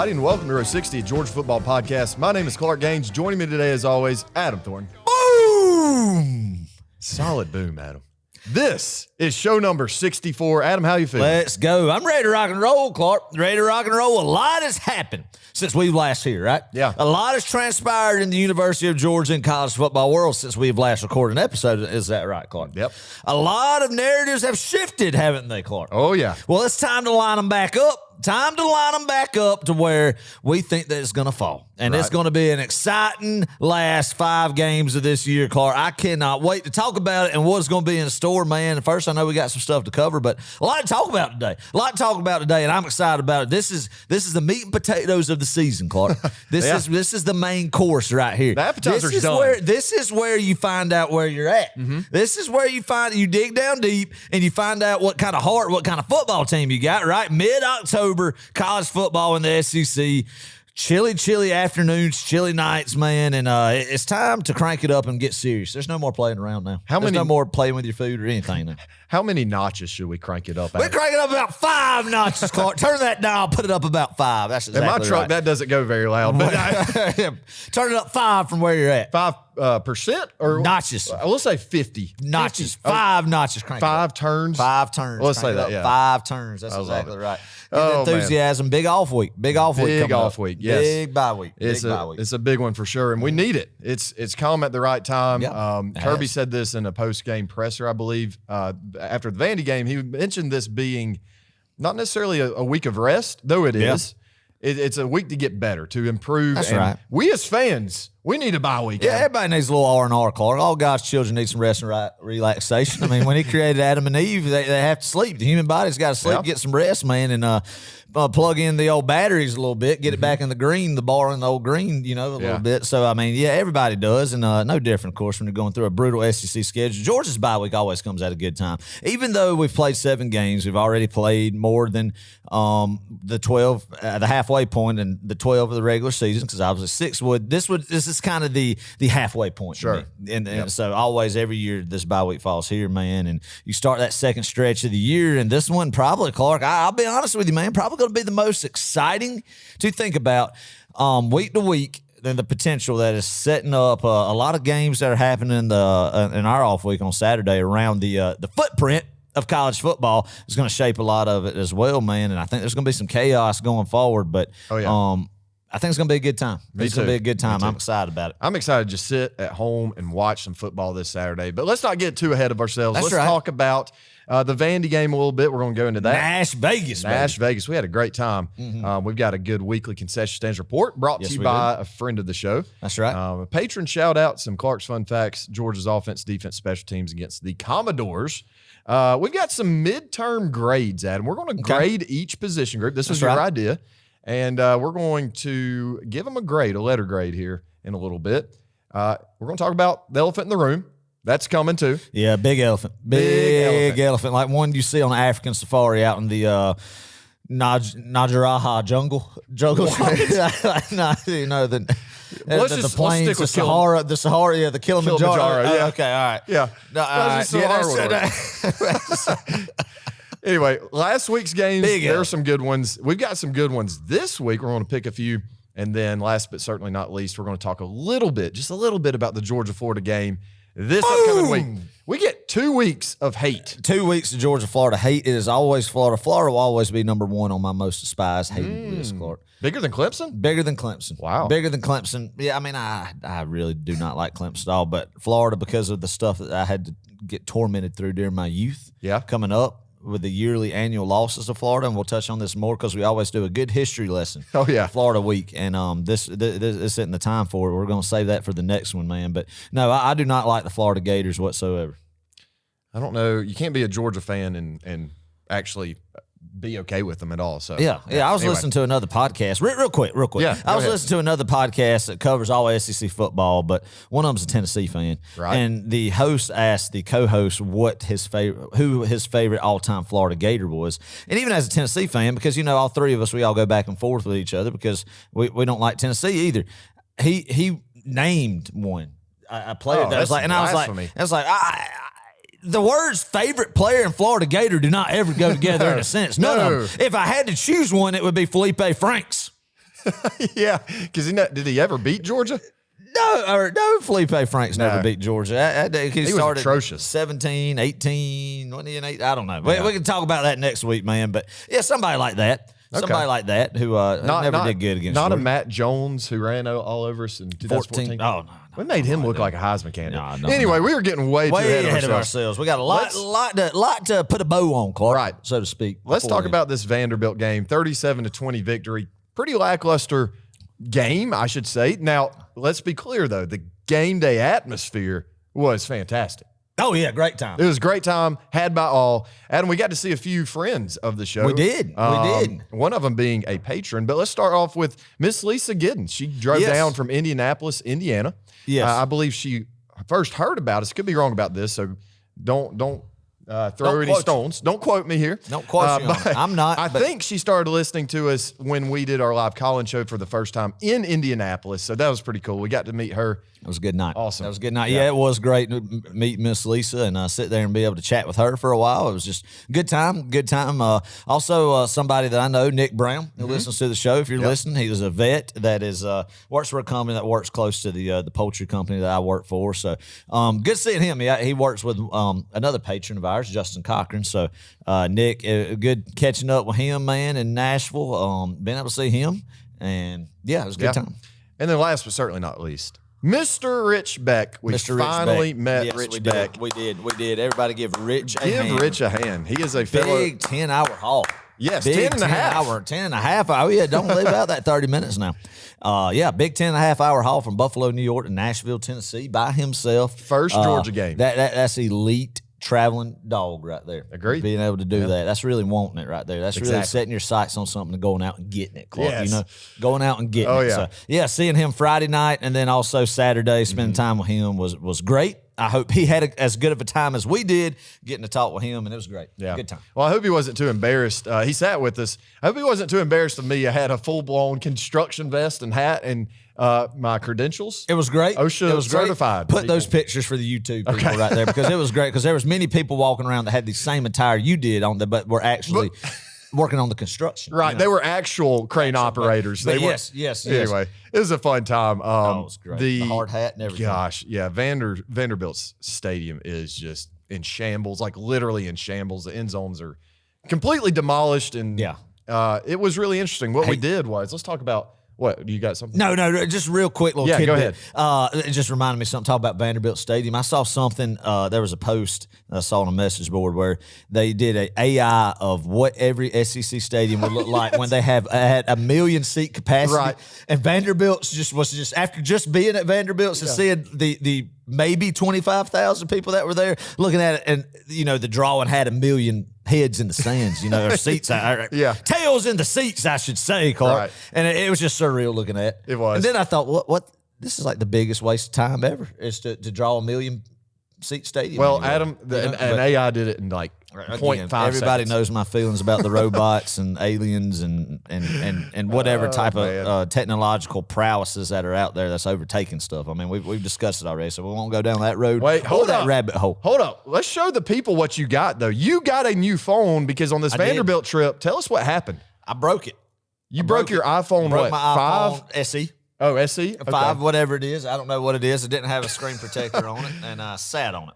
everybody, and welcome to Row 60, a Georgia football podcast. My name is Clark Gaines. Joining me today, as always, Adam Thornton. Boom! Solid boom, Adam. This is show number 64. Adam, how you feeling? Let's go. I'm ready to rock and roll, Clark. Ready to rock and roll. A lot has happened since we've last here, right? Yeah. A lot has transpired in the University of Georgia and college football world since we've last recorded an episode. Is that right, Clark? Yep. A lot of narratives have shifted, haven't they, Clark? Oh, yeah. Well, it's time to line them back up. Time to line them back up to where we think that it's going to fall. And It's going to be an exciting last 5 games of this year, Clark. I cannot wait to talk about it and what's going to be in store, man. First, I know we got some stuff to cover, but a lot to talk about today. And I'm excited about it. This is the meat and potatoes of the season, Clark. This is the main course right here. The appetizer's done. This is where you find out where you're at. Mm-hmm. This is where you dig down deep and you find out what kind of heart, what kind of football team you got, right? Mid-October, college football in the SEC. Chilly afternoons, chilly nights, man, and it's time to crank it up and get serious. There's no more playing around now. There's no more playing with your food or anything now. How many notches should we crank it up at? We crank it up about 5 notches, Clark. Turn that dial, put it up about 5. That's exactly in my truck, right. That doesn't go very loud. But turn it up 5 from where you're at. 5% or notches. Let's say 50 notches. 5 notches. Crank 5 turns. 5 turns. Let's say that. Yeah, 5 turns. That's exactly right. Enthusiasm. Man. Big off week. Big off week. Big off week. Yes. Big bye week. It's a big one for sure, and we need it. It's come at the right time. Yep. Kirby said this in a post-game presser, I believe, after the Vandy game. He mentioned this being not necessarily a week of rest, though it is. It's a week to get better, to improve. That's and right. We as fans, we need a bye week. Yeah, everybody needs a little R&R, Clark. All God's children need some rest and relaxation. I mean, when he created Adam and Eve, they have to sleep. The human body's got to sleep, get some rest, man, and plug in the old batteries a little bit, get it back in the green, the bar in the old green, a little bit. So, I mean, everybody does, and no different, of course, when you're going through a brutal SEC schedule. Georgia's bye week always comes at a good time. Even though we've played 7 games, we've already played more than the 12, the halfway point, and the 12 of the regular season, because obviously 6 would. This is kind of the halfway point. Sure. And so always every year this bye week falls here, man, and you start that second stretch of the year, and this one probably, Clark, I'll be honest with you, man, probably going to be the most exciting to think about week to week. Than the potential that is setting up a lot of games that are happening in our off week on Saturday around the footprint of college football is going to shape a lot of it as well, man. And I think there's going to be some chaos going forward, but I think it's going to be a good time. It's going to be a good time. I'm excited about it. I'm excited to just sit at home and watch some football this Saturday. But let's not get too ahead of ourselves. Let's talk about the Vandy game a little bit. We're going to go into that. Nash Vegas. We had a great time. Mm-hmm. We've got a good weekly concession stands report brought to you by a friend of the show. That's right. A patron shout out, some Clark's fun facts, Georgia's offense, defense, special teams against the Commodores. We've got some midterm grades, Adam. We're going to grade each position group. This was your idea. And we're going to give them a letter grade here in a little bit. We're going to talk about the elephant in the room. That's coming too. Yeah, big elephant. Big elephant. Like one you see on the African safari out in the Najaraha jungle. The plains, the Sahara, the Kilimanjaro. Yeah. Okay, all right. Yeah. Anyway, last week's games, there are some good ones. We've got some good ones this week. We're going to pick a few. And then last but certainly not least, we're going to talk just a little bit about the Georgia-Florida game this upcoming week. We get 2 weeks of hate. 2 weeks of Georgia-Florida hate. It is always Florida. Florida will always be number 1 on my most despised hated list, Clark. Bigger than Clemson? Bigger than Clemson. Wow. Bigger than Clemson. Yeah, I mean, I really do not like Clemson at all, but Florida, because of the stuff that I had to get tormented through during my youth, coming up with the yearly annual losses of Florida, and we'll touch on this more because we always do a good history lesson. Oh, yeah. Florida week, and this isn't the time for it. We're going to save that for the next one, man. But, no, I do not like the Florida Gators whatsoever. I don't know. You can't be a Georgia fan and actually be okay with them at all. So I was listening to another podcast real quick. Yeah, I was listening to another podcast that covers all SEC football, but one of them's a Tennessee fan, right? And the host asked the co-host who his favorite all-time Florida Gator was, and even as a Tennessee fan, because all 3 of us, we all go back and forth with each other because we don't like Tennessee either. He named one, a player that was like, and I was like, the words favorite player and Florida Gator do not ever go together in a sentence. No. If I had to choose one, it would be Felipe Franks. Yeah, because did he ever beat Georgia? No, Felipe Franks never beat Georgia. He was atrocious. 17, 18, wasn't he an 8? I don't know. We can talk about that next week, man. But yeah, somebody like that. Somebody like that who never did good against Not Georgia. a Matt Jones who ran all over us in 2014. Oh, no. We made him look like a Heisman candidate. No, anyway, we were getting way too ahead of ourselves. We got a lot to put a bow on, Clark, right, so to speak. Let's talk about this Vanderbilt game, 37-20 victory. Pretty lackluster game, I should say. Now, let's be clear, though. The game day atmosphere was fantastic. Oh, yeah, great time. It was a great time, had by all. Adam, we got to see a few friends of the show. We did. One of them being a patron. But let's start off with Miss Lisa Giddens. She drove down from Indianapolis, Indiana. Yes. I believe she first heard about us. Could be wrong about this, so don't throw any stones. Don't quote me here. Don't quote me. I'm not. I think she started listening to us when we did our live call-in show for the first time in Indianapolis. So that was pretty cool. We got to meet her. It was a good night. Awesome. That was a good night. Yeah, it was great to meet Miss Lisa and sit there and be able to chat with her for a while. It was just a good time. Good time. Also, somebody that I know, Nick Brown, who listens to the show. If you're listening, he was a vet that is works for a company that works close to the poultry company that I work for. So good seeing him. He works with another patron of ours, Justin Cochran. So Nick, good catching up with him, man, in Nashville. Being able to see him, and it was a good time. And then last but certainly not least, Mr. Rich Beck. We finally met Rich Beck. We did. Everybody give Rich a hand. Give Rich a hand. He is a fellow. Big 10-hour haul. Yes, big 10 and a half. 10 and a half. Oh, yeah, don't leave out that 30 minutes now. Big 10 and a half hour haul from Buffalo, New York to Nashville, Tennessee by himself. First Georgia game. That's elite traveling dog right there. Agreed. Being able to do that. That's really wanting it right there. That's really setting your sights on something and going out and getting it, Clark. Yes. Going out and getting it. Yeah. So, seeing him Friday night and then also Saturday, spending time with him was great. I hope he had as good of a time as we did getting to talk with him, and it was great. Yeah. Good time. Well, I hope he wasn't too embarrassed. He sat with us. I hope he wasn't too embarrassed of me. I had a full-blown construction vest and hat and my credentials. It was great. OSHA it was certified. Put those pictures for the YouTube people right there because it was great because there was many people walking around that had the same attire you did on but were actually working on the construction. Right. They were actual crane operators. But they yes. Anyway, it was a fun time. It was great. The hard hat and everything. Gosh, yeah. Vanderbilt's stadium is just in shambles, like literally in shambles. The end zones are completely demolished. And it was really interesting. What we did was, let's talk about, what, you got something? No, just real quick little tidbit. Go ahead. It just reminded me something, talk about Vanderbilt Stadium. I saw something, there was a post I saw on a message board where they did an AI of what every SEC stadium would look like when they had a 1 million seat capacity. Right. And Vanderbilt's was after just being at Vanderbilt's and seeing the maybe 25,000 people that were there looking at it, and the drawing had 1 million heads in the stands, or seats, tails in the seats, I should say, Clark. Right. And it was just surreal looking at. It was. And then I thought, what? This is like the biggest waste of time ever, is to draw 1 million seat stadium. Well, Adam, an AI did it in like 0.5 Everybody seconds. knows my feelings about the robots and aliens and whatever type of technological prowesses that are out there that's overtaking stuff. I mean, we've discussed it already, so we won't go down that road. Wait, hold that up. rabbit hole. Hold up. Let's show the people what you got, though. You got a new phone because on this Vanderbilt trip, tell us what happened. I broke it. You broke your iPhone, broke my 5? iPhone SE. Oh, SE? Okay. 5, whatever it is. I don't know what it is. It didn't have a screen protector on it, and I sat on it.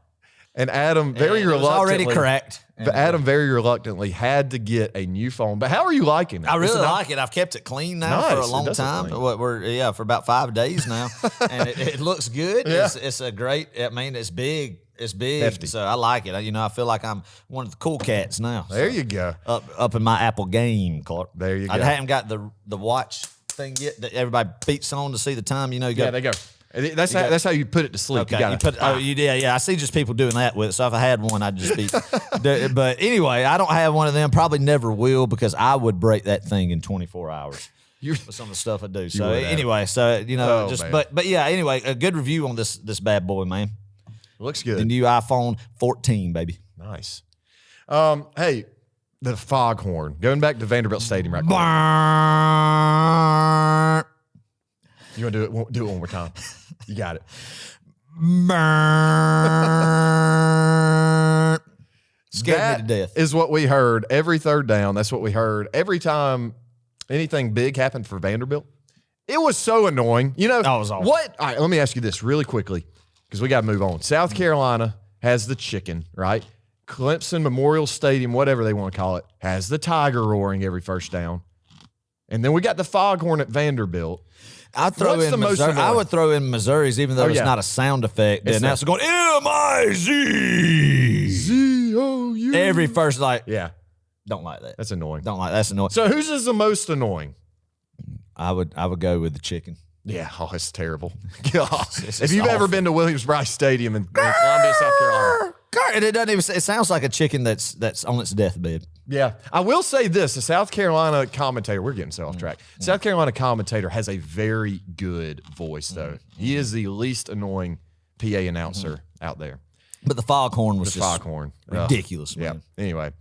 And Adam very reluctantly. It was already cracked. Adam very reluctantly had to get a new phone. But how are you liking it? I really like it. I've kept it clean now for a long time. For about 5 days now, and it looks good. Yeah. It's a great. I mean, it's big. It's big. Hefty. So I like it. I feel like I'm one of the cool cats now. There you go. Up in my Apple game, Clark. There you go. I haven't got the watch thing yet that everybody beats on to see the time. You they go. That's how you put it to sleep. Okay. I see just people doing that with it. So if I had one, I'd just be. But anyway, I don't have one of them. Probably never will because I would break that thing in 24 hours. With some of the stuff I do. So anyway, but yeah. Anyway, a good review on this bad boy, man. Looks good. The new iPhone 14, baby. Nice. Hey, the foghorn. Going back to Vanderbilt Stadium right quick. You want to do it one more time? You got it. Scared me to death. Is what we heard every third down. That's what we heard every time anything big happened for Vanderbilt. It was so annoying. You know, That was awful. what? All right, let me ask you this really quickly because we got to move on. South Carolina has the chicken, right? Clemson Memorial Stadium, whatever they want to call it, has the tiger roaring every first down. And then we got the foghorn at Vanderbilt. I would throw in Missouri's, even though it's not a sound effect. And that's going M-I-Z. Z-O-U. Every first, yeah. Don't like that. That's annoying. That's annoying. So whose is the most annoying? I would go with the chicken. Yeah, it's terrible. If you've ever been to Williams-Brice Stadium in Columbia, South Carolina. And it doesn't even. It sounds like a chicken that's on its deathbed. Yeah, I will say this: the South Carolina commentator. We're getting so off track. South Carolina commentator has a very good voice, though. He is the least annoying PA announcer out there. But the foghorn was ridiculous. Man. Yeah. Anyway,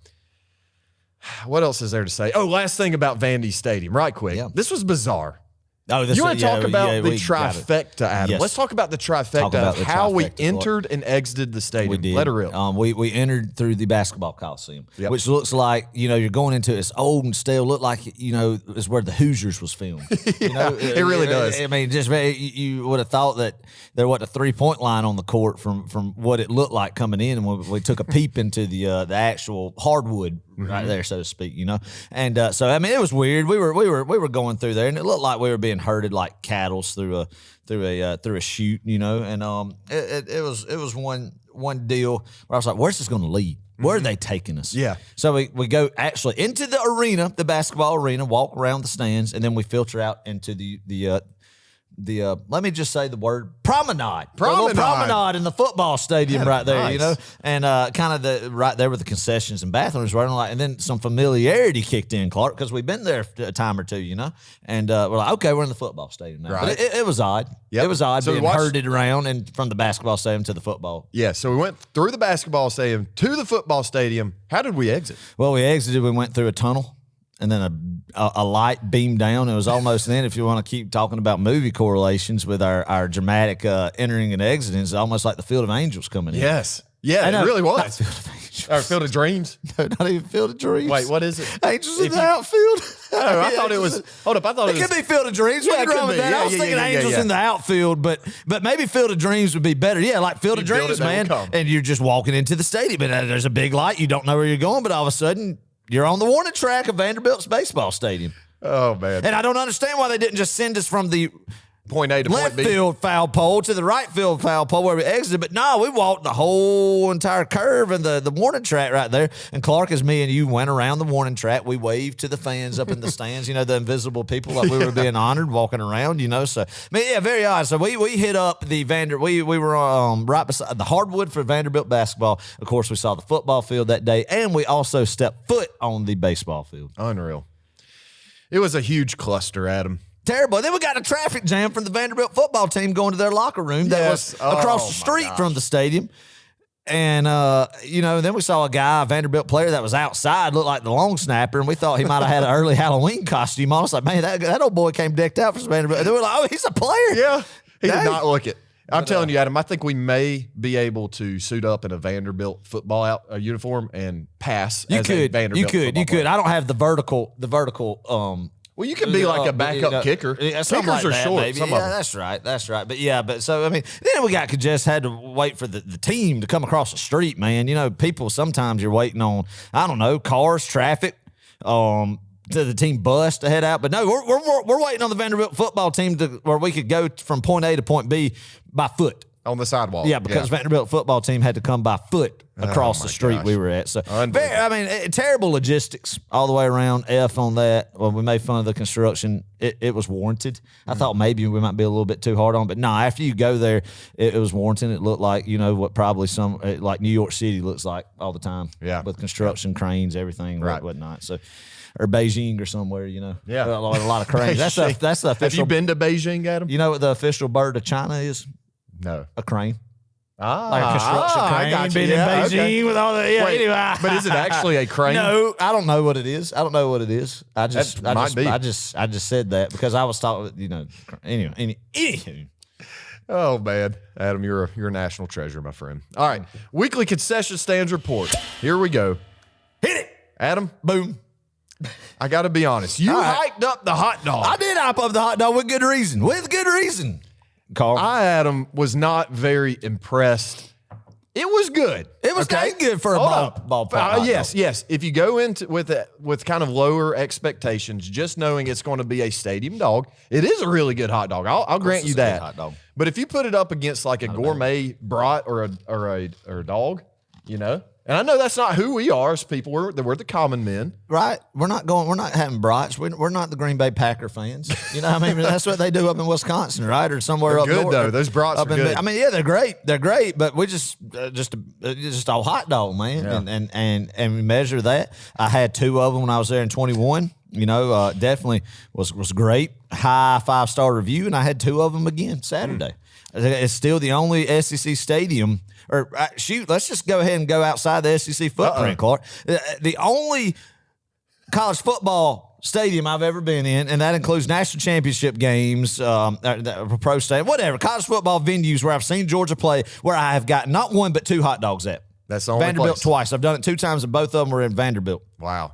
what else is there to say? Oh, last thing about Vandy Stadium, right quick. Yeah. This was bizarre. Oh, you want to talk about the trifecta, Adam? Yes. Let's talk about the trifecta of how we entered and exited the stadium. We did. Let her rip. We entered through the basketball coliseum, which looks like, you're going into it's old and stale. Look like, is where the Hoosiers was filmed. It really does. I mean, just you would have thought that there wasn't a 3-point line on the court from what it looked like coming in, and we took a peep into the actual hardwood right there, so to speak. And so I mean, it was weird. We were going through there, and it looked like we were being herded like cattle through a chute, and it was one deal where I was like, where's this going to lead? Where are they taking us? Yeah. So we go actually into the arena, the basketball arena, walk around the stands, and then we filter out into the let me just say the word promenade. Promenade in the football stadium right there, nice. and kind of right there with the concessions and bathrooms, right? And then some familiarity kicked in, Clark, because we've been there a time or two, and we're like, okay, we're in the football stadium now. Right. But it was odd. Yep. It was odd So being herded around and from the basketball stadium to the football. Yeah, so we went through the basketball stadium to the football stadium. How did we exit? Well, we went through a tunnel. And then a light beamed down. It was almost then, if you want to keep talking about movie correlations with our dramatic entering and exiting, it's almost like the Field of Angels coming in. Yes. Yeah, it really was. Field of Angels. Or Field of Dreams. No, not even Field of Dreams. Wait, what is it? Angels in the outfield. Oh, I thought it was. Hold up, I thought it was. It could be Field of Dreams. What's wrong with that? I was thinking Angels in the outfield, but maybe Field of Dreams would be better. Yeah, like Field of Dreams, man. And you're just walking into the stadium, and there's a big light. You don't know where you're going, but all of a sudden, you're on the warning track of Vanderbilt's baseball stadium. Oh, man. And I don't understand why they didn't just send us from the point A to left point B. field foul pole to the right field foul pole where we exited. But no, we walked the whole entire curve and the warning track right there. And Clark, as me and you went around the warning track, we waved to the fans up in the stands, the invisible people, like we were being honored walking around, So, I mean, yeah, very odd. So we hit up the we were right beside the hardwood for Vanderbilt basketball. Of course, we saw the football field that day, and we also stepped foot on the baseball field. Unreal. It was a huge cluster, Adam. Terrible. Then we got a traffic jam from the Vanderbilt football team going to their locker room that was across the street from the stadium. And, then we saw a Vanderbilt player that was outside, looked like the long snapper, and we thought he might have had an early Halloween costume on. I was like, man, that old boy came decked out for some Vanderbilt. And they were like, oh, he's a player. Yeah. He did not look it. I'm telling you, Adam, I think we may be able to suit up in a Vanderbilt football uniform and pass a Vanderbilt You could. I don't have the vertical well, you can be like a backup kicker. Yeah, Kickers like are that, short. Maybe. Some Yeah, of them. that's right. But so I mean, then we had to wait for the team to come across the street, man. People sometimes you're waiting on, I don't know, cars, traffic, to the team bus to head out. But no, we're waiting on the Vanderbilt football team where we could go from point A to point B by foot. On the sidewalk. Yeah, because Vanderbilt football team had to come by foot across the street we were at. So, terrible logistics all the way around. F on that. Well, we made fun of the construction. It was warranted. I thought maybe we might be a little bit too hard on, but no, after you go there, it was warranted. It looked like, what probably like New York City looks like all the time. Yeah. With construction, cranes, everything, right. Whatnot. So, or Beijing or somewhere, Yeah. A lot of cranes. That's the official. Have you been to Beijing, Adam? You know what the official bird of China is? No. A crane. Like a construction crane. I got you. Been in Beijing with all the Wait, anyway. but is it actually a crane? No, I don't know what it is. I just said that because I was talking. Anyway. Oh man, Adam, you're a national treasure, my friend. All right, weekly concession stands report. Here we go. Hit it, Adam. Boom. I got to be honest. You hyped up the hot dog. I did hype up the hot dog with good reason. With good reason. Carl. Adam, was not very impressed. It was good. It was good for a ballpark. Yes. If you go into with kind of lower expectations, just knowing it's going to be a stadium dog, it is a really good hot dog. I'll grant you that. Hot dog. But if you put it up against like a gourmet brat or a dog, you know. And I know that's not who we are as people. We're the common men. Right. We're not having brats. We're not the Green Bay Packer fans. You know what I mean? That's what they do up in Wisconsin, right? Or somewhere They're up good, north. Though. Those brats are good. I mean, yeah, they're great. They're great, but we just a hot dog, man. Yeah. And we measure that. I had 2 of them when I was there in 21. You know, definitely was great. High 5-star review, and I had 2 of them again Saturday. It's still the only SEC stadium. Or let's just go ahead and go outside the SEC footprint, Clark. The only college football stadium I've ever been in, and that includes national championship games, pro stadium, whatever, college football venues where I've seen Georgia play, where I have got not 1 but 2 hot dogs at. That's the only Vanderbilt place. Twice. I've done it 2 times, and both of them were in Vanderbilt. Wow.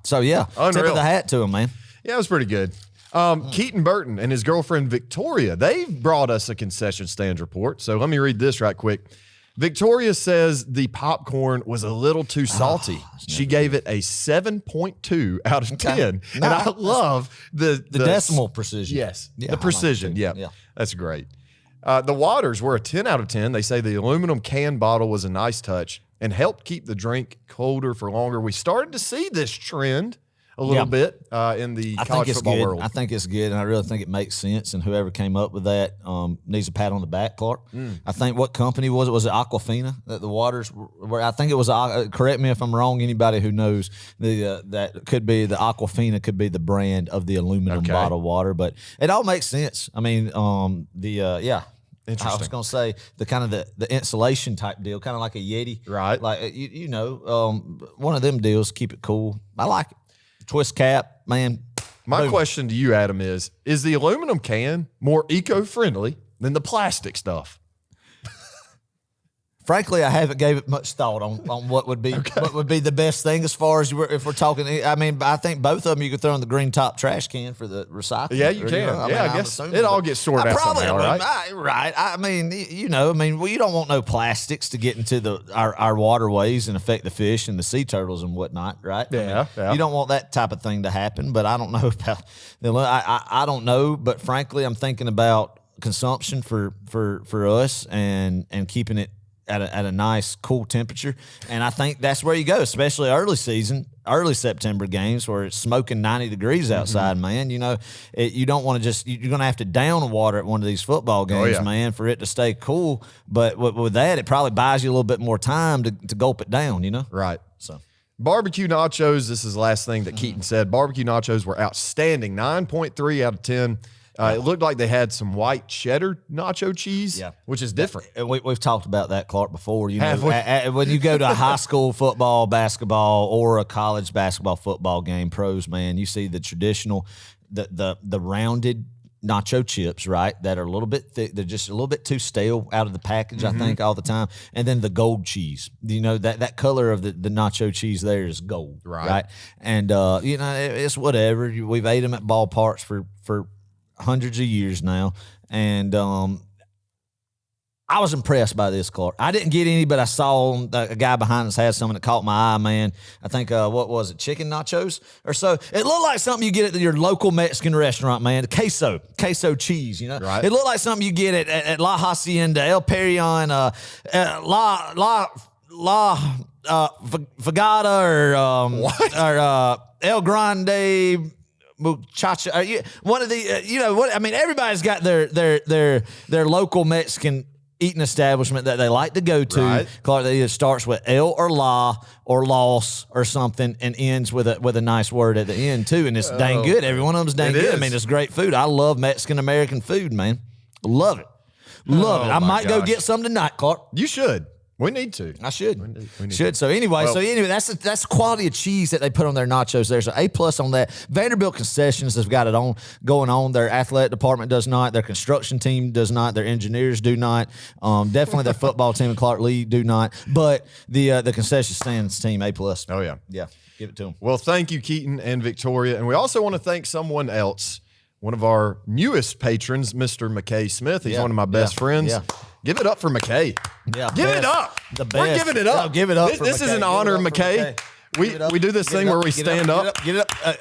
So, yeah, Unreal. tip of the hat to them, man. Yeah, it was pretty good. Keaton Burton and his girlfriend Victoria, they've brought us a concession stand report. So let me read this right quick. Victoria says the popcorn was a little too salty. She gave it a 7.2 out of 10. And I love the decimal precision. Yes, the precision. Yeah, that's great. The waters were a 10 out of 10. They say the aluminum can bottle was a nice touch and helped keep the drink colder for longer. We started to see this trend a little bit in the college football world. I think it's good, and I really think it makes sense. And whoever came up with that needs a pat on the back, Clark. I think what company was it? Was it Aquafina that the waters were? I think it was. Correct me if I'm wrong. Anybody who knows that could be the Aquafina could be the brand of the aluminum bottled water, but it all makes sense. I mean, I was going to say the kind of the insulation type deal, kind of like a Yeti, right? Like you know, one of them deals. Keep it cool. I like it. Twist cap, man. My question to you, Adam, is the aluminum can more eco-friendly than the plastic stuff? Frankly, I haven't gave it much thought on what would be the best thing as far as if we're talking. I mean, I think both of them you could throw in the green top trash can for the recycling. Yeah, you can. You know? I guess it all gets sorted out somehow, right? Right. I mean, you don't want no plastics to get into our waterways and affect the fish and the sea turtles and whatnot, right? Yeah, You don't want that type of thing to happen. But I don't know about. I don't know. But frankly, I'm thinking about consumption for us and keeping it at a nice, cool temperature. And I think that's where you go, especially early September games where it's smoking 90 degrees outside, man. You know, you don't want to you're going to have to down water at one of these football games, man, for it to stay cool. But with that, it probably buys you a little bit more time to gulp it down, you know? Right. So barbecue nachos, this is the last thing that Keaton said. Barbecue nachos were outstanding, 9.3 out of 10. It looked like they had some white cheddar nacho cheese, which is different. We've talked about that, Clark, before. You know, when you go to a high school football, basketball, or a college basketball, football game, pros, man, you see the traditional, the rounded nacho chips, right, that are a little bit thick. They're just a little bit too stale out of the package, I think, all the time. And then the gold cheese. You know, that color of the nacho cheese there is gold, right? And, you know, it's whatever. We've ate them at ballparks for hundreds of years now, and I was impressed by this, Clark. I didn't get any, but I saw a guy behind us had something that caught my eye, man. I think, what was it, chicken nachos or so? It looked like something you get at your local Mexican restaurant, man. The queso cheese, you know? Right. It looked like something you get at La Hacienda, El Parion, Fagata, or El Grande Muchacha, one of the, you know what I mean. Everybody's got their local Mexican eating establishment that they like to go to. Right. Clark, that either starts with El or La or Los or something and ends with a nice word at the end too. And it's dang good. Every one of them's dang good. I mean, it's great food. I love Mexican American food, man. Love it. I might go get some tonight, Clark. You should. We need to. I should. We need should. to. So anyway, that's the quality of cheese that they put on their nachos there. So A+ on that. Vanderbilt Concessions has got it on going on. Their athletic department does not. Their construction team does not. Their engineers do not. Definitely their football team and Clark Lee do not. But the concession stands team A+. Oh yeah. Yeah. Give it to them. Well, thank you, Keaton and Victoria, and we also want to thank someone else. One of our newest patrons, Mr. MCKAY Smith. He's one of my best friends. Yeah. Give it up for MCKAY. Yeah, give it up. The best. We're giving it up. No, give it up. This is an honor, MCKAY. We do this thing where we stand up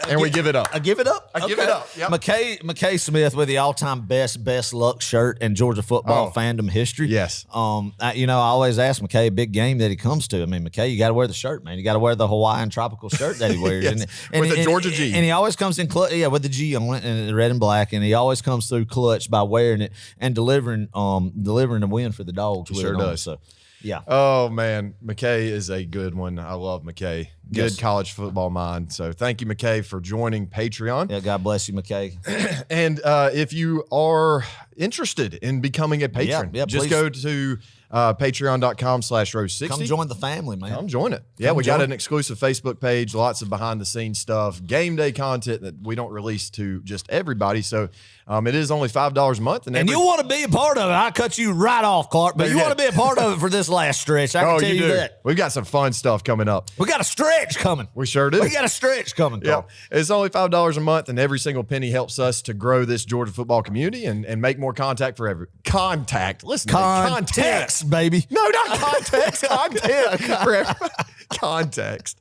and we give it up. I give it up. I give it up. Yep. MCKAY Smith with the all-time best luck shirt in Georgia football fandom history. Yes. I always ask MCKAY, big game that he comes to. I mean, MCKAY, you got to wear the shirt, man. You got to wear the Hawaiian tropical shirt that he wears. Yes. With the Georgia G. And he always comes in clutch, with the G on it and the red and black. And he always comes through clutch by wearing it and delivering the win for the Dogs. He sure does. So. Yeah. Oh, man. MCKAY is a good one. I love MCKAY. Good college football mind. So thank you, MCKAY, for joining Patreon. Yeah, God bless you, MCKAY. And if you are interested in becoming a patron, just go to patreon.com/row60. Come join the family, man. Come join it. Yeah, we got an exclusive Facebook page, lots of behind-the-scenes stuff, game day content that we don't release to just everybody. So it is only $5 a month. And you want to be a part of it. I cut you right off, Clark, but you want to be a part of it for this last stretch. I can tell you that. We've got some fun stuff coming up. We got a stretch coming. We sure do. We got a stretch coming, Clark. Yeah. It's only $5 a month, and every single penny helps us to grow this Georgia football community and make more contact for contact. Listen, context, baby. No, not context. Content for everybody. Context.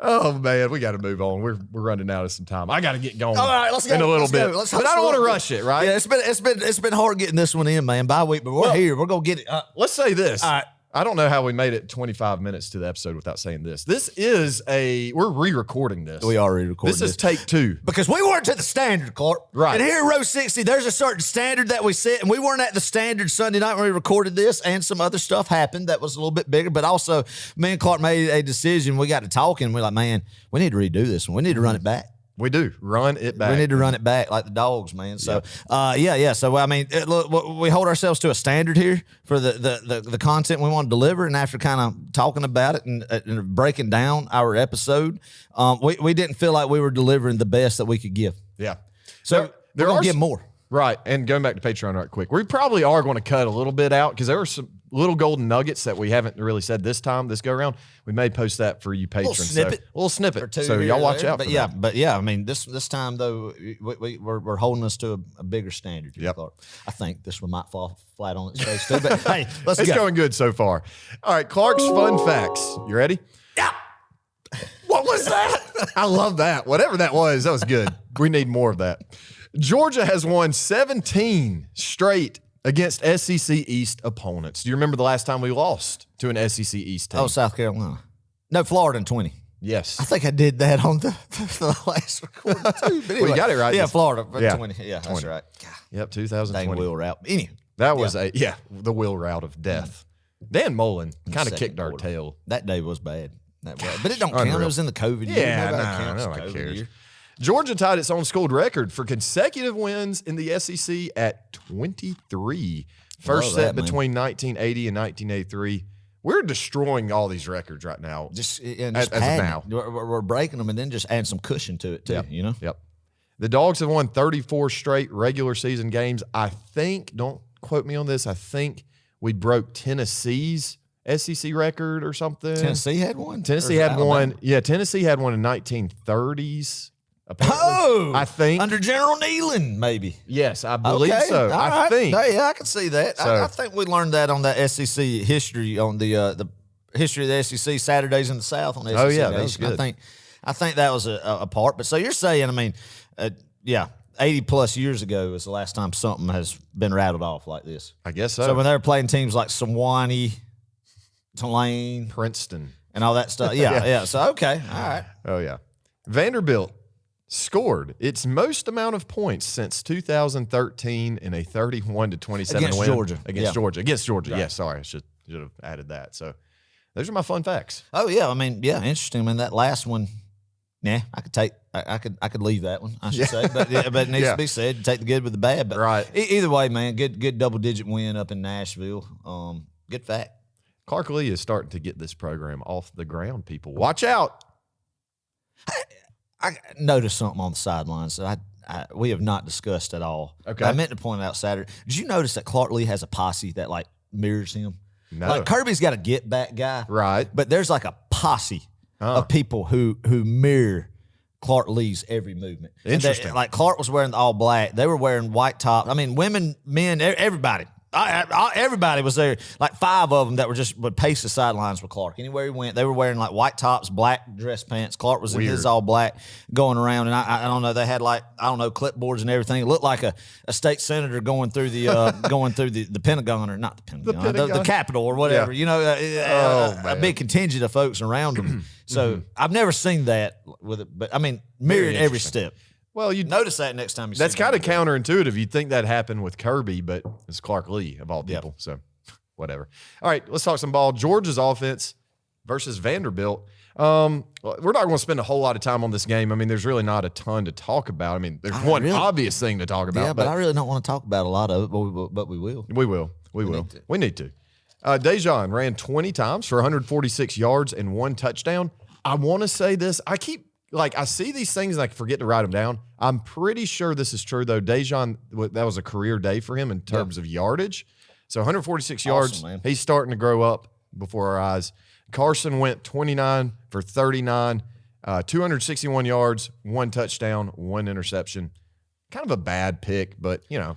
Oh man, we got to move on. We're running out of some time. I got to get going. All right, let's go in a little bit. But I don't want to rush it, right? Yeah, it's been hard getting this one in, man. Bye week, but we're here. We're gonna get it. Let's say this. All right. I don't know how we made it 25 minutes to the episode without saying this. We're re-recording this. We are re-recording this. This is take 2. Because we weren't to the standard, Clark. Right. And here at Row 60, there's a certain standard that we set, and we weren't at the standard Sunday night when we recorded this, and some other stuff happened that was a little bit bigger. But also, me and Clark made a decision. We got to talking. We're like, man, we need to redo this one. We need to run it back. We do. Run it back. We need to run it back like the Dogs, man. So, So, I mean, look, we hold ourselves to a standard here for the content we want to deliver. And after kind of talking about it and breaking down our episode, we didn't feel like we were delivering the best that we could give. Yeah. So, we're going to give more. Right. And going back to Patreon right quick, we probably are going to cut a little bit out because there were some little golden nuggets that we haven't really said this go around. We may post that for you patrons. A little snippet. So y'all watch out for that. But I mean, this time though, we're holding us to a bigger standard. Yep. I think this one might fall flat on its face too. But hey, let's go. It's going good so far. All right, Clark's fun facts. You ready? Yeah. What was that? I love that. Whatever that was good. We need more of that. Georgia has won 17 straight against SEC East opponents. Do you remember the last time we lost to an SEC East team? Oh, South Carolina. No, Florida in 20. Yes. I think I did that on the last recording too. But anyway, you got it right. Yeah, Florida 20. Yeah, 20. that's right. Yep, 2020. Dang wheel route. Anyway. That was the wheel route of death. Dan Mullen kind of kicked our tail. That day was bad. But it don't count. It was in the COVID year. Yeah, nobody cares. Georgia tied its own school record for consecutive wins in the SEC at 23. First set between 1980 and 1983. We're destroying all these records right now. Just as of now. We're breaking them and then just adding some cushion to it too, you know? Yep. The Dogs have won 34 straight regular season games. I think, don't quote me on this, I think we broke Tennessee's SEC record or something. Tennessee had one? Tennessee had one. Yeah, Tennessee had one in 1930s. Apparently. Oh, I think under General Nealon, maybe. Yes, I believe so. All I think. Yeah, I can see that. So, I think we learned that on that SEC history on the history of the SEC Saturdays in the South on SEC. Oh yeah, days. that was good. I think that was a part. But so you're saying, I mean, 80 plus years ago is the last time something has been rattled off like this. I guess so. So when they were playing teams like Sewanee, Tulane, Princeton, and all that stuff. Yeah. So okay, all right. Oh yeah, Vanderbilt scored its most amount of points since 2013 in a 31-27 against win Georgia. Against Georgia. Right. Yeah, sorry, I should have added that. So those are my fun facts. Oh yeah, I mean, yeah, interesting. I mean, that last one, I could leave that one, I should say, but it needs to be said. Take the good with the bad. But right. Either way, man, good double digit win up in Nashville. Good fact. Clark Lee is starting to get this program off the ground, people. Watch out. I noticed something on the sidelines that we have not discussed at all. Okay. I meant to point it out Saturday. Did you notice that Clark Lee has a posse that, like, mirrors him? No. Like, Kirby's got a get-back guy. Right. But there's, like, a posse of people who mirror Clark Lee's every movement. Interesting. Like, Clark was wearing the all black. They were wearing white top. I mean, women, men, everybody. Everybody was there, like 5 of them that would pace the sidelines with Clark. Anywhere he went, they were wearing like white tops, black dress pants. Clark was in his all black going around, and I don't know. They had like clipboards and everything. It looked like a state senator going through the Pentagon, or not the Pentagon, the Capitol or whatever. Yeah. A big contingent of folks around them. So I've never seen that with it, but I mean, mirrored every step. Well, you notice that next time you see that's kind of counterintuitive. You'd think that happened with Kirby, but it's Clark Lee of all people. Yep. So whatever. All right, let's talk some ball. Georgia's offense versus Vanderbilt. We're not going to spend a whole lot of time on this game. I mean, there's really not a ton to talk about. I mean, there's one obvious thing to talk about. Yeah, but I really don't want to talk about a lot of it, but we will. We will. We need to. Dejan ran 20 times for 146 yards and 1 touchdown. I want to say this. I see these things and I forget to write them down. I'm pretty sure this is true, though. Dejan, that was a career day for him in terms of yardage. So 146 yards. Man. He's starting to grow up before our eyes. Carson went 29 for 39, 261 yards, 1 touchdown, 1 interception. Kind of a bad pick, but, Yeah,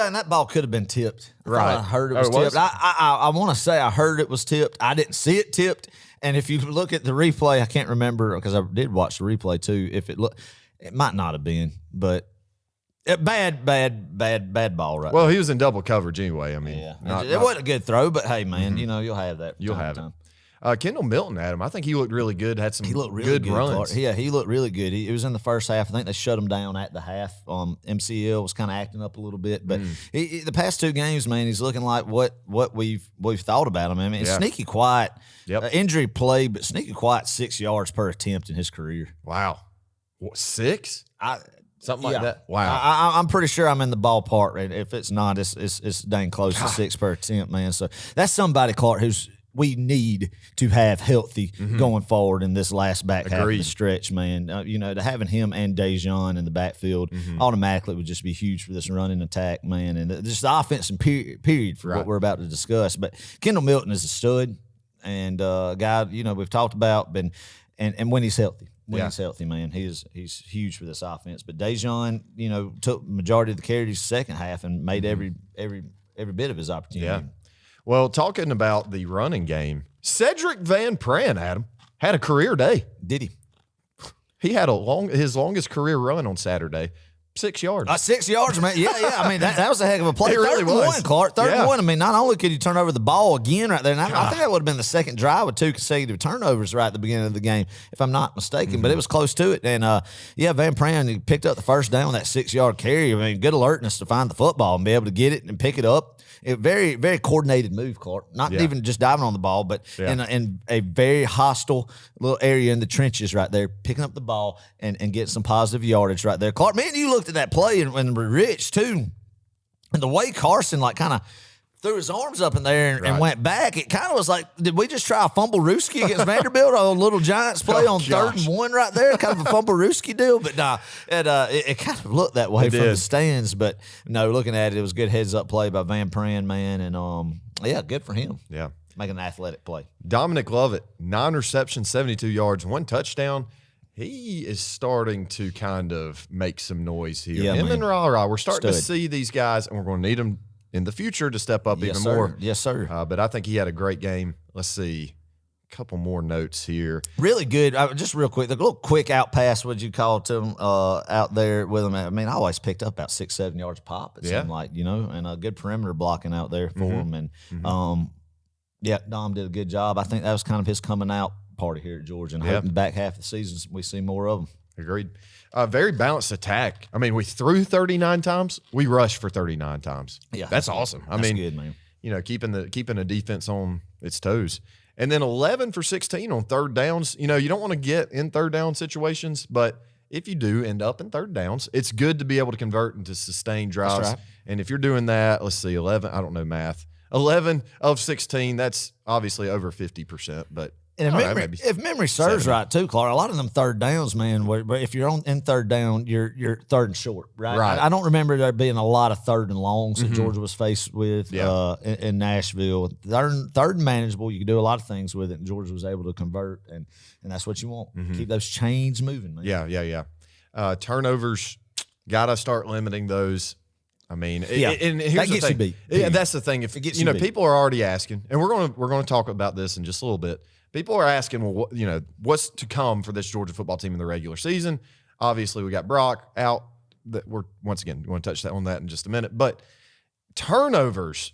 and that ball could have been tipped. Right. I heard it was tipped. I want to say I heard it was tipped. I didn't see it tipped. And if you look at the replay, I can't remember because I did watch the replay too. It might not have been, but bad ball right. Well, he was in double coverage anyway. I mean, it wasn't a good throw, but hey, man, you'll have that. You'll have it. Kendall Milton, Adam, I think he looked really good. Had some good runs. Clark. Yeah, he looked really good. It was in the first half. I think they shut him down at the half. MCL was kind of acting up a little bit, but the past 2 games, man, he's looking like what we've thought about him. I mean, sneaky quiet. Yep. Injury play, but sneaky quiet 6 yards per attempt in his career. Wow. What, 6? Something like that. Wow. I'm pretty sure I'm in the ballpark. Right? If it's not, it's dang close to 6 per attempt, man. So that's somebody, Clark, we need to have healthy going forward in this last back half of the stretch, man. To having him and Dejan in the backfield automatically would just be huge for this running attack, man. And just the offense and period for what we're about to discuss. But Kendall Milton is a stud and a guy, we've talked about, and when he's healthy. He's healthy, man, he's huge for this offense. But Dejan, took majority of the carries second half and made every bit of his opportunity. Yeah. Well, talking about the running game, Cedric Van Pran, Adam, had a career day. Did he? He had his longest career run on Saturday, 6 yards. 6 yards, man. Yeah. I mean, that was a heck of a play. It really was. Clark. Third and 1. I mean, not only could he turn over the ball again right there, and I think that would have been the second drive with 2 consecutive turnovers right at the beginning of the game, if I'm not mistaken. But it was close to it. And, Van Pran, he picked up the first down on that 6-yard carry. I mean, good alertness to find the football and be able to get it and pick it up. Very, very coordinated move, Clark. Not even just diving on the ball, but in a very hostile little area in the trenches right there, picking up the ball and getting some positive yardage right there. Clark, man, you looked at that play and Rich, too. And the way Carson, kind of threw his arms up in there and went back, it kind of was like, did we just try a fumble Rooski against Vanderbilt on Little Giants play on 3rd and 1 right there? Kind of a fumble Rooski deal, but nah, it kind of looked that way from the stands. But no, looking at it, it was a good heads-up play by Van Pran, man, and good for him. Yeah. Making an athletic play. Dominic Lovett, 9 receptions, 72 yards, 1 touchdown. He is starting to kind of make some noise here. Yeah, him and Ra-Ra, we're starting to see these guys, and we're going to need them in the future to step up even more. Yes, sir. But I think he had a great game. Let's see. A couple more notes here. Really good. Just real quick, the little quick out pass, what'd you call it to him out there with him? I mean, I always picked up about 6-7 yards pop, it seemed like, and a good perimeter blocking out there for him. And, Dom did a good job. I think that was kind of his coming out party here at Georgia. And hoping the back half of the season we see more of them. Agreed. Very balanced attack. I mean, we threw 39 times. We rushed for 39 times. Yeah, that's awesome. That's good, man. Keeping a defense on its toes. And then 11 for 16 on 3rd downs. You don't want to get in 3rd down situations, but if you do end up in 3rd downs, it's good to be able to convert into sustained drives. That's right. And if you're doing that, let's see, 11. I don't know math. 11 of 16. That's obviously over 50%, but and if memory serves right too, Clark, a lot of them third downs, man, where if you're in third down, you're third and short, right? I don't remember there being a lot of third and longs that Georgia was faced with in Nashville. Third and manageable, you could do a lot of things with it, and Georgia was able to convert, and that's what you want. Keep those chains moving, man. Yeah. Turnovers, got to start limiting those. I mean, and here's that gets the thing. you beat. That's the thing. If people are already asking, and we're going to talk about this in just a little bit. People are asking, well, what's to come for this Georgia football team in the regular season? Obviously, we got Brock out. We're once again going to touch on that in just a minute. But turnovers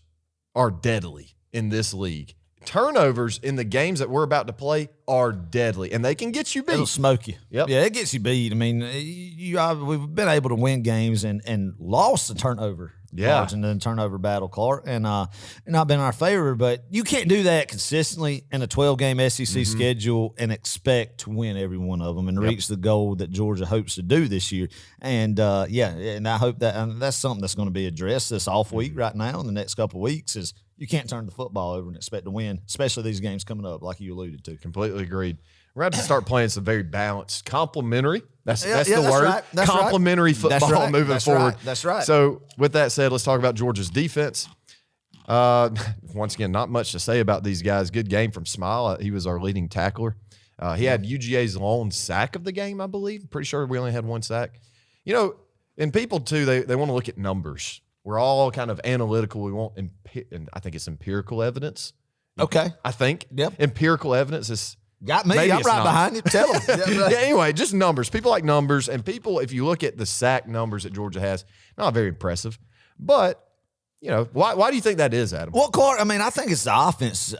are deadly in this league. Turnovers in the games that we're about to play are deadly, and they can get you beat. It'll smoke you. Yep. Yeah, it gets you beat. I mean, we've been able to win games and lost the turnover margin in the turnover battle, Clark, and not been in our favor. But you can't do that consistently in a 12-game SEC schedule and expect to win every one of them and reach the goal that Georgia hopes to do this year. And, and I hope that's something that's going to be addressed this off week right now in the next couple of weeks is – you can't turn the football over and expect to win, especially these games coming up, like you alluded to. Completely agreed. We're going to start playing some very balanced, complementary. That's the word. Right. Complementary football moving forward. That's right. So, with that said, let's talk about Georgia's defense. Once again, not much to say about these guys. Good game from Smile. He was our leading tackler. He had UGA's lone sack of the game, I believe. Pretty sure we only had one sack. And people, too, they want to look at numbers. We're all kind of analytical. We want, and I think it's empirical evidence. Okay. I think. Yep. Empirical evidence is. Got me. I'm right behind you. Tell them. Anyway, just numbers. People like numbers. And people, if you look at the sack numbers that Georgia has, not very impressive. But, why do you think that is, Adam? Well, Clark, I think it's the offense.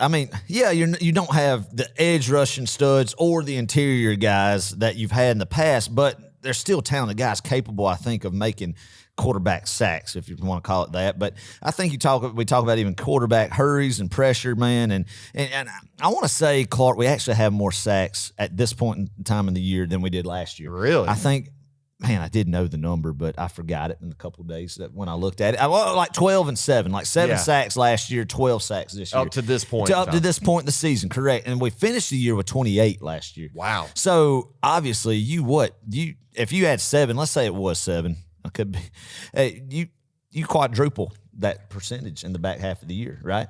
You don't have the edge rushing studs or the interior guys that you've had in the past, but there's still talented guys capable, I think, of making quarterback sacks, if you want to call it that. But I think we talk about even quarterback hurries and pressure, man. And I want to say, Clark, we actually have more sacks at this point in time in the year than we did last year. Really? I think, man, I did know the number, but I forgot it in a couple of days that when I looked at it. Like 12 and 7, like 7 sacks last year, 12 sacks this year. Up to this point. Up to this point in the season, correct. And we finished the year with 28 last year. Wow. So obviously, if you had 7, let's say it was 7, it could be, you quadruple that percentage in the back half of the year, right?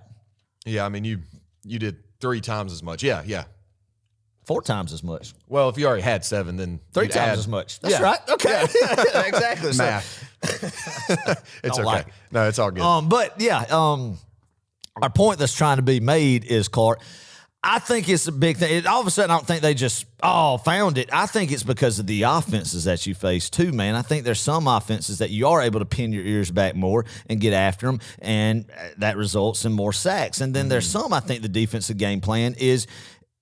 Yeah, you did 3 times as much. Yeah. 4 times as much. Well, if you already had 7, then 3 times as much. That's right. Okay. Yeah, exactly. Math. It's okay. Like no, it's all good. Our point that's trying to be made is, Clark, I think it's a big thing. All of a sudden, I don't think they just found it. I think it's because of the offenses that you face too, man. I think there's some offenses that you are able to pin your ears back more and get after them, and that results in more sacks. And then there's some, I think the defensive game plan is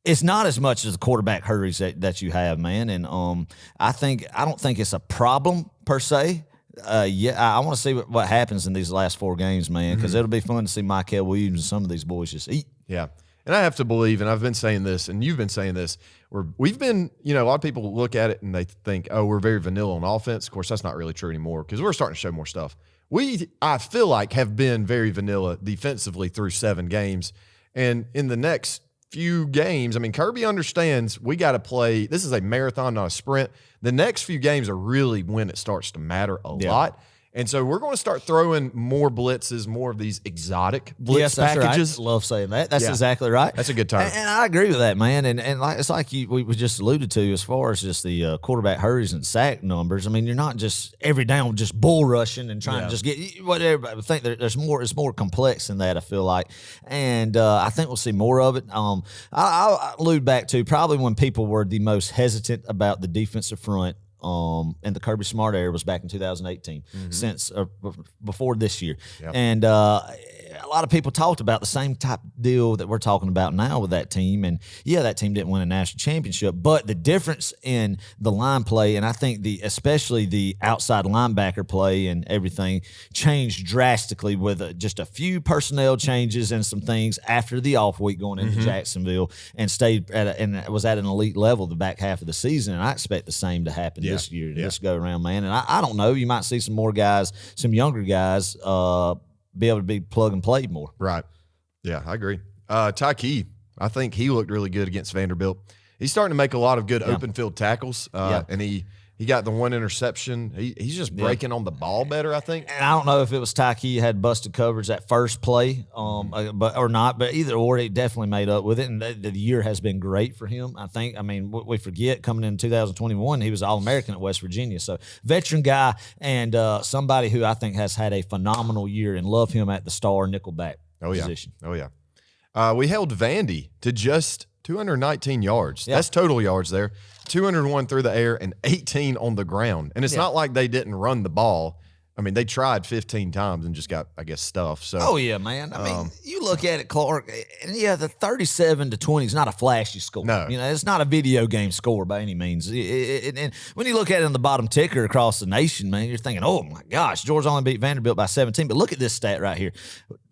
it's not as much as the quarterback hurries that you have, man. And I don't think it's a problem per se. I want to see what happens in these last 4 games, man, because it'll be fun to see Michael Williams and some of these boys just eat. Yeah. And I have to believe, and I've been saying this, and you've been saying this, we've been, a lot of people look at it and they think, we're very vanilla on offense. Of course, that's not really true anymore because we're starting to show more stuff. I feel like, have been very vanilla defensively through 7 games. And in the next few games, Kirby understands we got to play. This is a marathon, not a sprint. The next few games are really when it starts to matter a lot. And so we're going to start throwing more blitzes, more of these exotic blitz packages. Right. Love saying that. That's exactly right. That's a good term. And I agree with that, man. And it's like we just alluded to as far as just the quarterback hurries and sack numbers. You're not just every down just bull rushing and trying to just get what everybody would think. There's more. It's more complex than that, I feel like. And I think we'll see more of it. I'll allude back to probably when people were the most hesitant about the defensive front. And the Kirby Smart era was back in 2018, since before this year. Yep. And a lot of people talked about the same type of deal that we're talking about now with that team. And that team didn't win a national championship, but the difference in the line play, and I think especially the outside linebacker play and everything changed drastically with just a few personnel changes and some things after the off week going into Jacksonville, and stayed and was at an elite level the back half of the season. And I expect the same to happen this year, this go around, man. And I don't know, you might see some more guys, some younger guys, be able to be plug and play more. Right. Yeah, I agree. Tyke, I think he looked really good against Vanderbilt. He's starting to make a lot of good open field tackles, and he got the one interception. He's just breaking on the ball better, I think. And I don't know if it was Tyke had busted coverage that first play, or not. But either or, he definitely made up with it. And the year has been great for him. I think. I mean, we forget coming in 2021, he was All-American at West Virginia. So veteran guy and somebody who I think has had a phenomenal year, and love him at the star nickelback position. Oh yeah. We held Vandy to just 219 yards. That's total yards there. 201 through the air and 18 on the ground. And it's not like they didn't run the ball. I mean, they tried 15 times and just got, I guess, stuffed. So, oh, yeah, man. I mean, you look at it, Clark, and the 37-20 is not a flashy score. No. It's not a video game score by any means. And when you look at it on the bottom ticker across the nation, man, you're thinking, oh, my gosh, Georgia only beat Vanderbilt by 17. But look at this stat right here.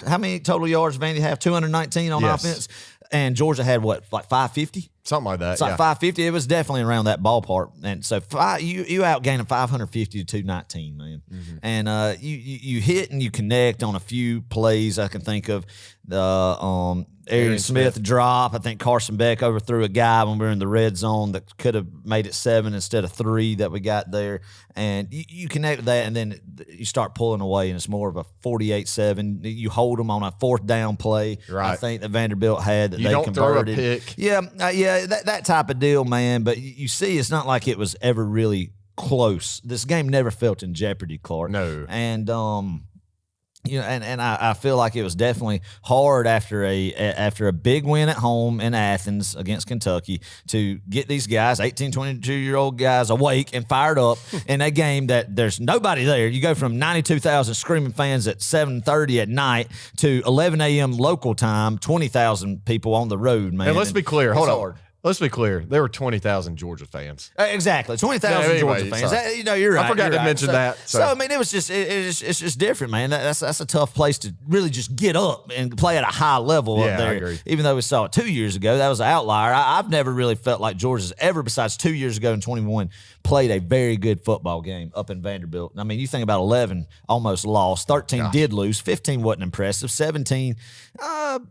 How many total yards Vandy have? 219 on offense. And Georgia had what, like 550? Something like that. It's like 550. It was definitely around that ballpark. And so you outgained them 550 to 219, man. Mm-hmm. And you hit and you connect on a few plays. I can think of the Aaron Smith drop. I think Carson Beck overthrew a guy when we were in the red zone that could have made it 7 instead of 3 that we got there. And you connect with that, and then you start pulling away, and it's more of a 48-7. You hold them on a 4th down play. Right. I think that Vanderbilt had that you they don't converted. Throw a pick. Yeah, that type of deal, man. But you see, it's not like it was ever really close. This game never felt in jeopardy, Clark. No. And and I feel like it was definitely hard after a big win at home in Athens against Kentucky to get these guys, 18, 22-year-old guys, awake and fired up in a game that there's nobody there. You go from 92,000 screaming fans at 7:30 at night to 11 a.m. local time, 20,000 people on the road, man. And let's be clear. Hold on. Let's be clear. There were 20,000 Georgia fans. Exactly, 20,000 Georgia fans. You're right. I forgot to mention that. So I mean, it was just it's just different, man. That's a tough place to really just get up and play at a high level up there. I agree. Even though we saw it 2 years ago, that was an outlier. I've never really felt like Georgia's ever, besides 2 years ago in 21, played a very good football game up in Vanderbilt. I mean, you think about 11 almost lost, 13 did lose, 15 wasn't impressive, 17. We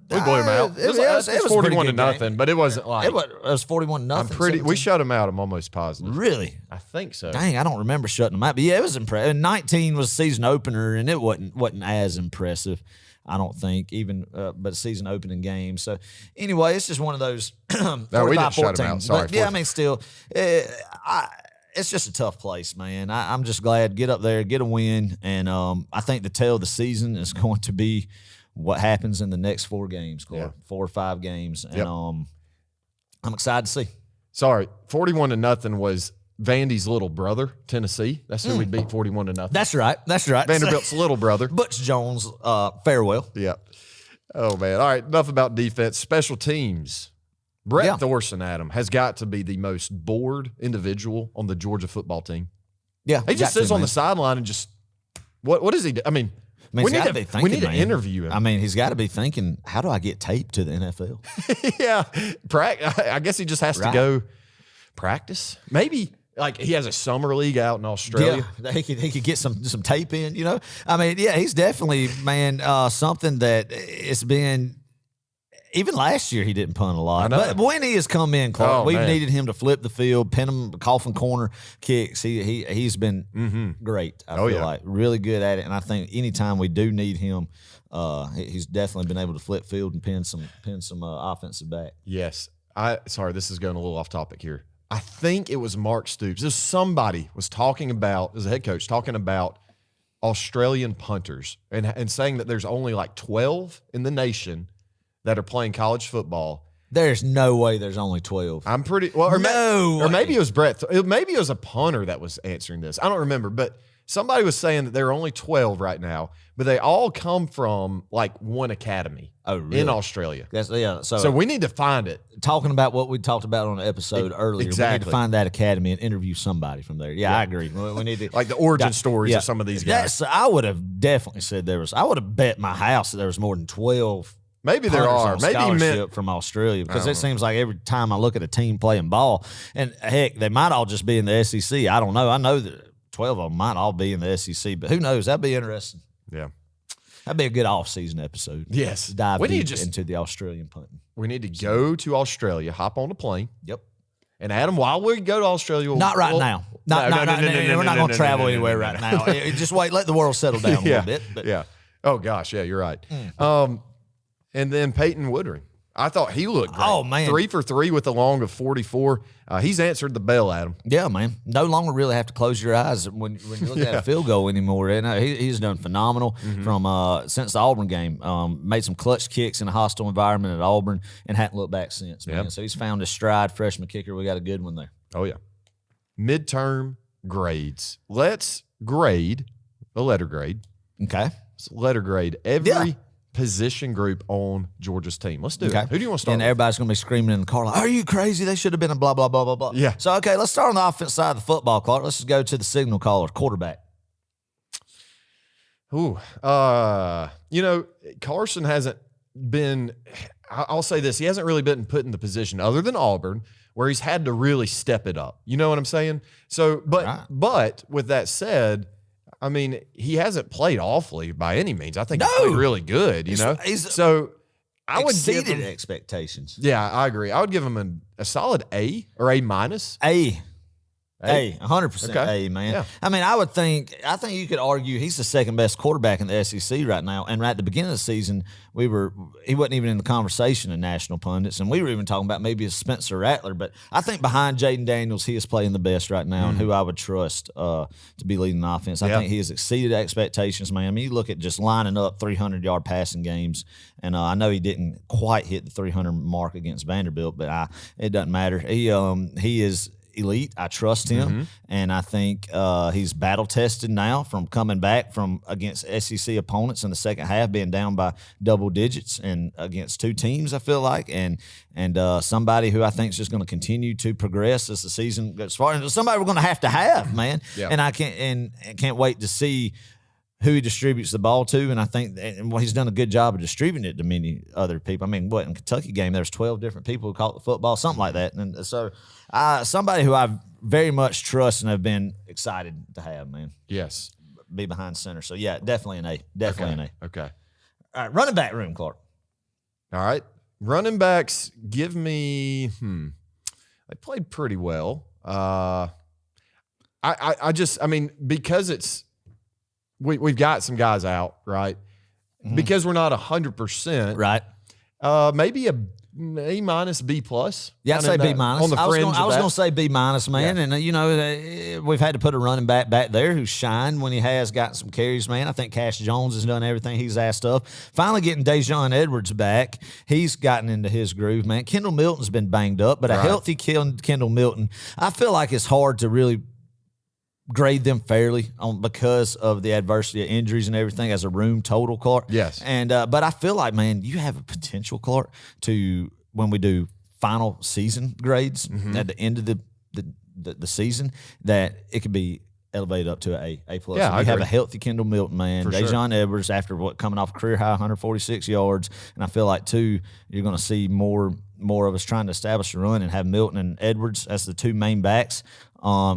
blew them out. It was 41 to nothing, but it wasn't like it was 41-0. We shut them out. I'm almost positive. Really? I think so. Dang, I don't remember shutting them out. But yeah, it was impressive. 19 was season opener, and it wasn't as impressive, I don't think, even but a season opening game. So anyway, it's just one of those 45-14. No, we didn't shut them out. Sorry. But yeah, I mean, still, it's just a tough place, man. I'm just glad get up there, get a win, and I think the tale of the season is going to be what happens in the next 4 games, Clark. 4 or 5 games, and I'm excited to see. Sorry, 41 to nothing was Vandy's little brother, Tennessee. That's who we beat 41 to nothing. That's right. Vanderbilt's little brother, Butch Jones. Farewell. Yeah. Oh man. All right. Enough about defense. Special teams. Brett Thorson, Adam, has got to be the most bored individual on the Georgia football team. Yeah, he just sits on the sideline and just what does he do? I mean, we need to interview him. I mean, he's got to be thinking, how do I get taped to the NFL? I guess he just has to go practice. Maybe like he has a summer league out in Australia. Yeah, he could get some tape in. I mean, yeah, he's definitely something that it's been. Even last year, he didn't punt a lot. But when he has come in, Clark, we've needed him to flip the field, pin him, coffin corner kicks. He's been great. I feel like really good at it. And I think anytime we do need him, he's definitely been able to flip field and pin some offensive back. Yes. Sorry, this is going a little off topic here. I think it was Mark Stoops. Somebody was talking about, as a head coach, talking about Australian punters and saying that there's only like 12 in the nation that are playing college football. There's no way there's only 12. I'm pretty well, or maybe it was Brett. Maybe it was a punter that was answering this. I don't remember, but somebody was saying that there are only 12 right now, but they all come from like one academy in Australia. So we need to find it. Talking about what we talked about on the episode earlier, we need to find that academy and interview somebody from there. Yeah. I agree. We need to like the origin stories of some of these guys. I would have definitely said I would have bet my house that there was more than 12. Maybe there are. Maybe from Australia, because it seems like every time I look at a team playing ball, and heck, they might all just be in the SEC. I don't know. I know that 12 of them might all be in the SEC, but who knows? That'd be interesting. Yeah. That'd be a good off-season episode. Yes. Dive deep into the Australian punting. We need to go to Australia, hop on a plane. Yep. And Adam, while we go to Australia, not right now. No, we're not going to travel anywhere right now. Just wait, let the world settle down a little bit. But. Yeah. Oh gosh, yeah, you're right. And then Peyton Woodring. I thought he looked great. Oh, man. 3 for 3 with a long of 44. He's answered the bell, Adam. Yeah, man. No longer really have to close your eyes when you look at a field goal anymore. And he's done phenomenal from since the Auburn game. Made some clutch kicks in a hostile environment at Auburn and hadn't looked back since, man. Yep. So he's found his stride, freshman kicker. We got a good one there. Oh, yeah. Midterm grades. Let's grade a letter grade. Okay. Letter grade every position group on Georgia's team. Let's do it. Who do you want to start with? Everybody's going to be screaming in the car like, are you crazy? They should have been a blah, blah, blah, blah, blah. Yeah. So, okay, let's start on the offense side of the football, Clark. Let's just go to the signal caller, quarterback. Ooh. Carson hasn't been, I'll say this, he hasn't really been put in the position other than Auburn where he's had to really step it up. You know what I'm saying? So, but with that said, I mean, he hasn't played awfully by any means. I think he played really good, you know? So I would give him expectations. Yeah, I agree. I would give him a solid A or A minus. A, 100% A, man. Yeah. I mean, I think you could argue he's the second best quarterback in the SEC right now. And right at the beginning of the season, he wasn't even in the conversation of national pundits, and we were even talking about maybe a Spencer Rattler. But I think behind Jaden Daniels, he is playing the best right now, and who I would trust to be leading the offense. I think he has exceeded expectations, man. I mean, you look at just lining up 300-yard passing games, and I know he didn't quite hit the 300 mark against Vanderbilt, but it doesn't matter. He is elite. I trust him, and I think he's battle tested now from coming back from against SEC opponents in the second half, being down by double digits and against two teams. I feel like, and somebody who I think is just going to continue to progress as the season goes forward. And somebody we're going to have, man. Yeah. And I can't wait to see who he distributes the ball to, and I think he's done a good job of distributing it to many other people. I mean, in Kentucky game, there's 12 different people who caught the football, something like that. And so somebody who I very much trust and have been excited to have, man. Yes. Be behind center. So, yeah, definitely an A. Definitely an A. Okay. All right, running back room, Clark. All right. Running backs, give me they played pretty well. I mean, because it's we've got some guys out, right? Because we're not 100%. Right. Maybe a A minus, B plus. Yeah, I'd say B minus. On the fringe. I was going to say B minus, man. Yeah. And, we've had to put a running back there who's shined when he has gotten some carries, man. I think Cash Jones has done everything he's asked of. Finally getting Dejon Edwards back. He's gotten into his groove, man. Kendall Milton's been banged up, but a healthy Kendall Milton, I feel like it's hard to really grade them fairly because of the adversity of injuries and everything as a room total, Clark. Yes. And but I feel like, man, you have a potential, Clark, to when we do final season grades at the end of the season, that it could be elevated up to an A plus. Yeah, you have a healthy Kendall Milton, man. Dejon Edwards after coming off a career high 146 yards, and I feel like too you're going to see more of us trying to establish a run and have Milton and Edwards as the two main backs.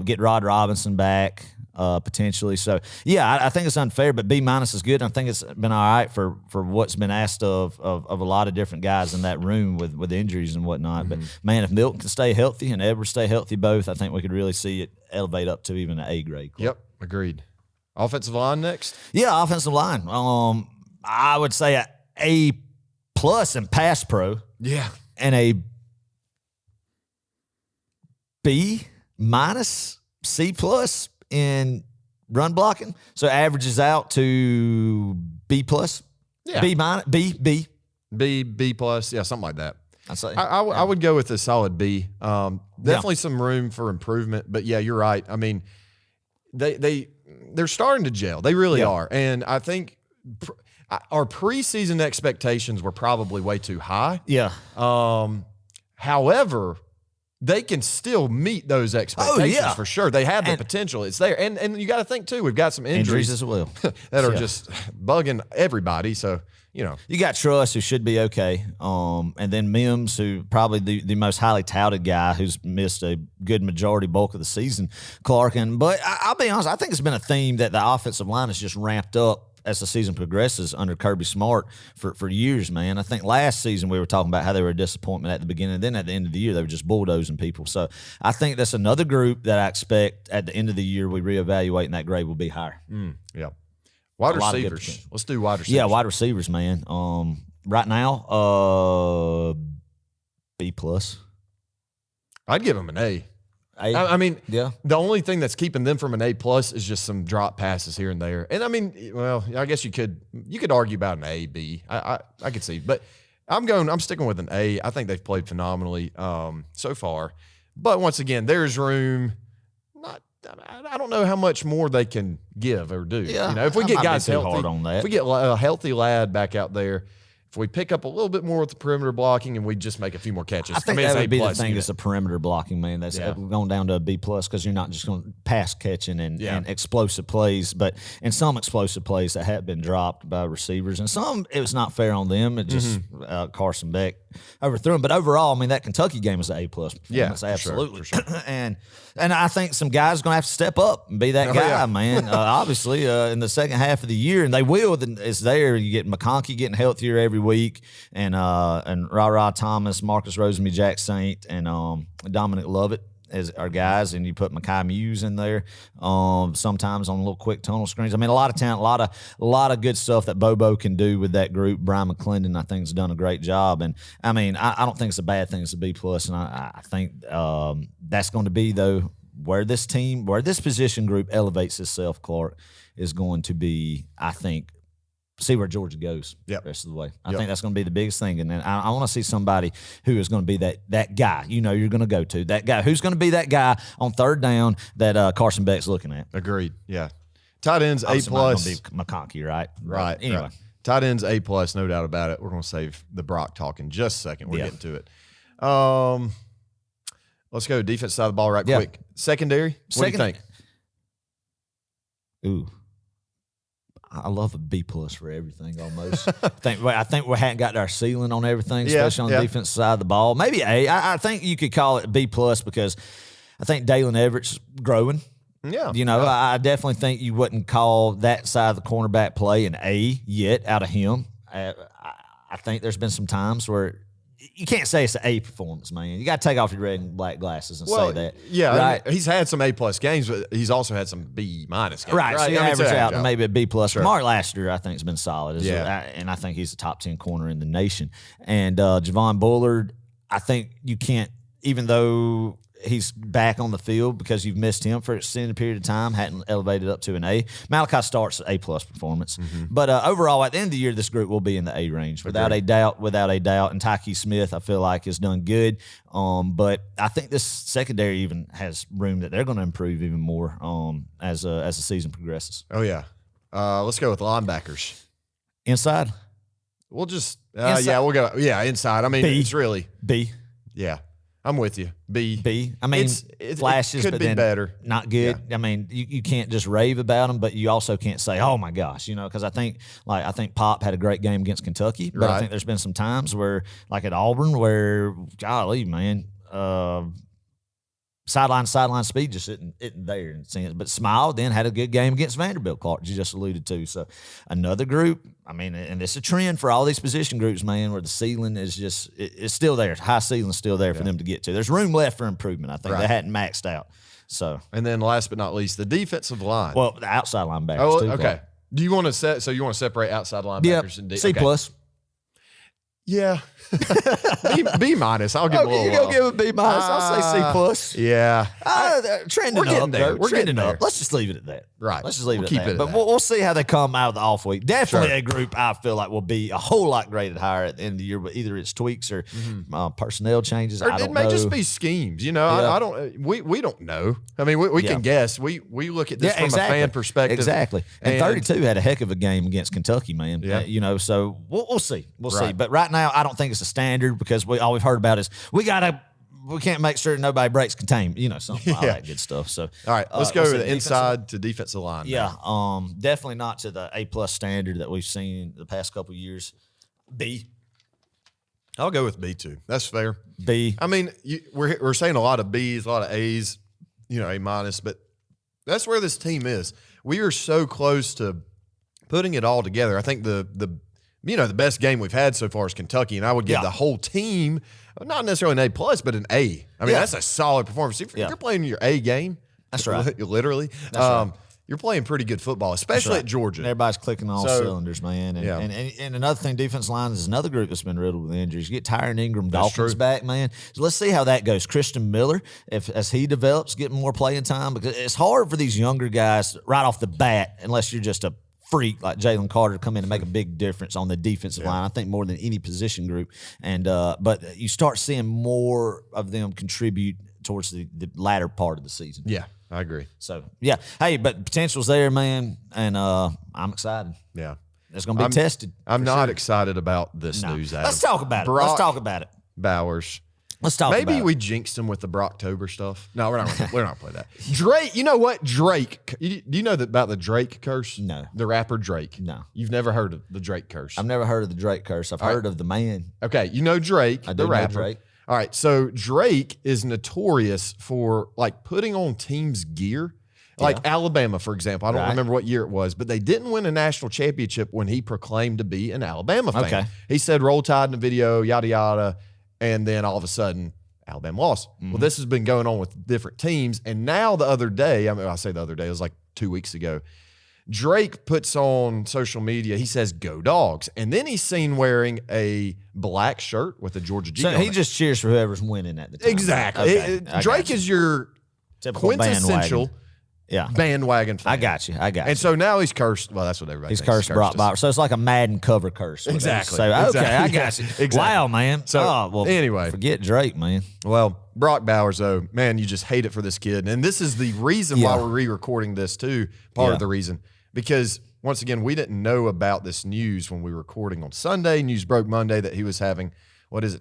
Get Rod Robinson back potentially. So, yeah, I think it's unfair, but B minus is good. I think it's been all right for what's been asked of a lot of different guys in that room with injuries and whatnot. But, man, if Milton can stay healthy and Edwards stay healthy both, I think we could really see it elevate up to even an A grade. Yep, agreed. Offensive line next? Yeah, offensive line. I would say A plus in pass pro. Yeah. And a B minus, C plus in run blocking. So averages out to B plus. Yeah. B minus, B plus. Yeah, something like that. I'd say. I would go with a solid B. Definitely some room for improvement, but yeah, you're right. I mean, they're starting to gel. They really are. And I think our preseason expectations were probably way too high. Yeah. However, they can still meet those expectations for sure. They have the potential. It's there. And you got to think, too, we've got some injuries as well that are just bugging everybody. So, You got Truss, who should be okay. And then Mims, who probably the most highly touted guy who's missed a good majority bulk of the season, Clark. But I'll be honest, I think it's been a theme that the offensive line has just ramped up as the season progresses under Kirby Smart for years, man. I think last season we were talking about how they were a disappointment at the beginning, and then at the end of the year they were just bulldozing people. So I think that's another group that I expect at the end of the year we reevaluate and that grade will be higher. Yeah. Wide receivers. Let's do wide receivers. Yeah, wide receivers, man. Right now, B+. I'd give them an A. I mean, the only thing that's keeping them from an A+ is just some drop passes here and there. And I mean, well, I guess you could argue about an A, B. I could see, but I'm sticking with an A. I think they've played phenomenally so far. But once again, there's room. I don't know how much more they can give or do. Yeah, you know, if we get guys healthy, hard on that. If we get a healthy lad back out there, if we pick up a little bit more with the perimeter blocking and we just make a few more catches, I think that would be the thing that's the perimeter blocking, man. That's going down to a B+ because you're not just going to pass catching and explosive plays, but in some explosive plays that have been dropped by receivers, and some it was not fair on them. It just Carson Beck overthrew him. But overall, I mean, that Kentucky game was an A+ performance. Yeah, absolutely. For sure. And I think some guys are going to have to step up and be that guy, man. Obviously, in the second half of the year, and they will. It's there. You get McConkey getting healthier every week, and Ra Thomas, Marcus Rosenby, Jack Saint, and Dominic Lovett as our guys, and you put Mekhi Muse in there sometimes on little quick tunnel screens. I mean, a lot of talent, a lot of good stuff that Bobo can do with that group. Brian McClendon, I think, has done a great job. And, I mean, I don't think it's a bad thing. It's a B+, and I think that's going to be, though, where this position group elevates itself, Clark, is going to be, I think, see where Georgia goes the rest of the way. I think that's going to be the biggest thing. And then I want to see somebody who is going to be that guy, you're going to go to, that guy who's going to be that guy on third down that Carson Beck's looking at. Agreed, yeah. Tight ends, A+. It's not going to be McConkey, right? Right. Anyway. Right. Tight ends, A+, no doubt about it. We're going to save the Brock talk in just a second. We're getting to it. Let's go defense side of the ball right quick. Secondary, what do you think? Ooh. I love a B+ for everything almost. I think we hadn't got our ceiling on everything, especially on the defense side of the ball. Maybe A. I think you could call it B+ because I think Dalen Everett's growing. Yeah. You know, I definitely think you wouldn't call that side of the cornerback play an A yet out of him. I think there's been some times where you can't say it's an A performance, man. You got to take off your red and black glasses and say that. Yeah, right? I mean, he's had some A+ games, but he's also had some B- games. Right, so you average out to maybe a B+. Sure. Mark Lassiter, I think, has been solid. And I think he's a top 10 corner in the nation. And Javon Bullard, I think you can't, even though he's back on the field because you've missed him for an extended period of time, hadn't elevated up to an A. Malachi Stark's A+ performance. But overall, at the end of the year, this group will be in the A range without a doubt. And Tyke Smith, I feel like, has done good. But I think this secondary even has room that they're going to improve even more as the season progresses. Oh, yeah. Let's go with linebackers. Inside? We'll just we'll go. Yeah, inside. I mean, it's really B. Yeah. I'm with you. B. I mean, flashes, could but be then better. Not good. Yeah. I mean, you can't just rave about them, but you also can't say, "Oh my gosh," because I think Pop had a great game against Kentucky, but I think there's been some times where, like at Auburn, where golly, man, sideline speed just isn't there in a sense. But Smile then had a good game against Vanderbilt, Clark, you just alluded to. So another group, I mean, and it's a trend for all these position groups, man, where the ceiling is just it's still there. High ceiling's still there for them to get to. There's room left for improvement. I think they hadn't maxed out. So and then last but not least, the defensive line. Well, the outside linebackers too. Okay. Clark. Do you want to separate outside linebackers and C+. Yeah. B-. I'll give a little. You go give a B-. I'll say C+. Yeah. Trending up. We're getting up. Let's just leave it at that. Right. Let's just leave we'll it at that. But we'll see how they come out of the off week. Definitely a group I feel like will be a whole lot graded higher at the end of the year, but either it's tweaks or personnel changes. Or I don't it may know. just be schemes. You know, I don't. We don't know. I mean, we can guess. We look at this from a fan perspective. Exactly. And 32 had a heck of a game against Kentucky, man. Yeah. So we'll see. We'll see. But right now, I don't think it's a standard because all we've heard about is we can't make sure nobody breaks containment, something all that good stuff. So all right, let's go to the inside to defensive line. Yeah, definitely not to the A+ standard that we've seen the past couple of years. B. I'll go with B too. That's fair. B. I mean, we're saying a lot of B's, a lot of A's, A-, but that's where this team is. We are so close to putting it all together, I think the best game we've had so far is Kentucky, and I would give the whole team not necessarily an A+, but an A. I mean, that's a solid performance. If you're playing your A game, that's right. Literally, you're playing pretty good football, especially at Georgia. Everybody's clicking on all cylinders, man. And another thing, defense line is another group that's been riddled with injuries. You get Tyron Ingram, Dawkins back, man. So let's see how that goes. Christian Miller, as he develops, getting more playing time, because it's hard for these younger guys right off the bat, unless you're just a freak like Jalen Carter to come in and make a big difference on the defensive line. I think more than any position group. And but you start seeing more of them contribute towards the latter part of the season. Yeah, I agree. So hey, but potential's there, man, and I'm excited. Yeah, it's going to be tested. I'm not excited about this news, Adam. Let's talk about it. Let's talk about it. Bowers. Let's talk about it. Maybe we jinxed him with the Brocktober stuff. No, we're not going to play that. Drake, you know what? Drake. Do you know about the Drake curse? No. The rapper Drake? No. You've never heard of the Drake curse? I've never heard of the Drake curse. I've heard of the man. Okay, you know Drake, I do the rapper. know Drake. All right, so Drake is notorious for like putting on teams' gear. Like Alabama, for example. I don't remember what year it was, but they didn't win a national championship when he proclaimed to be an Alabama fan. Okay. He said Roll Tide in the video, yada, yada, and then all of a sudden Alabama lost. Well, this has been going on with different teams, and now the other day, I say the other day, it was like 2 weeks ago, Drake puts on social media, he says, "Go Dogs." And then he's seen wearing a black shirt with a Georgia G. So he just cheers for whoever's winning at the time. Exactly. Okay. Drake is your typical quintessential bandwagon fan. I got you. And so now he's cursed. Well, that's what everybody thinks. He's cursed Brock Bowers. So it's like a Madden cover curse. Exactly. So, okay, I got you. Exactly. Wow, man. So anyway. Forget Drake, man. Well, Brock Bowers, though, man, you just hate it for this kid. And this is the reason why we're re-recording this, too. Part of the reason. Because, once again, we didn't know about this news when we were recording on Sunday. News broke Monday that he was having,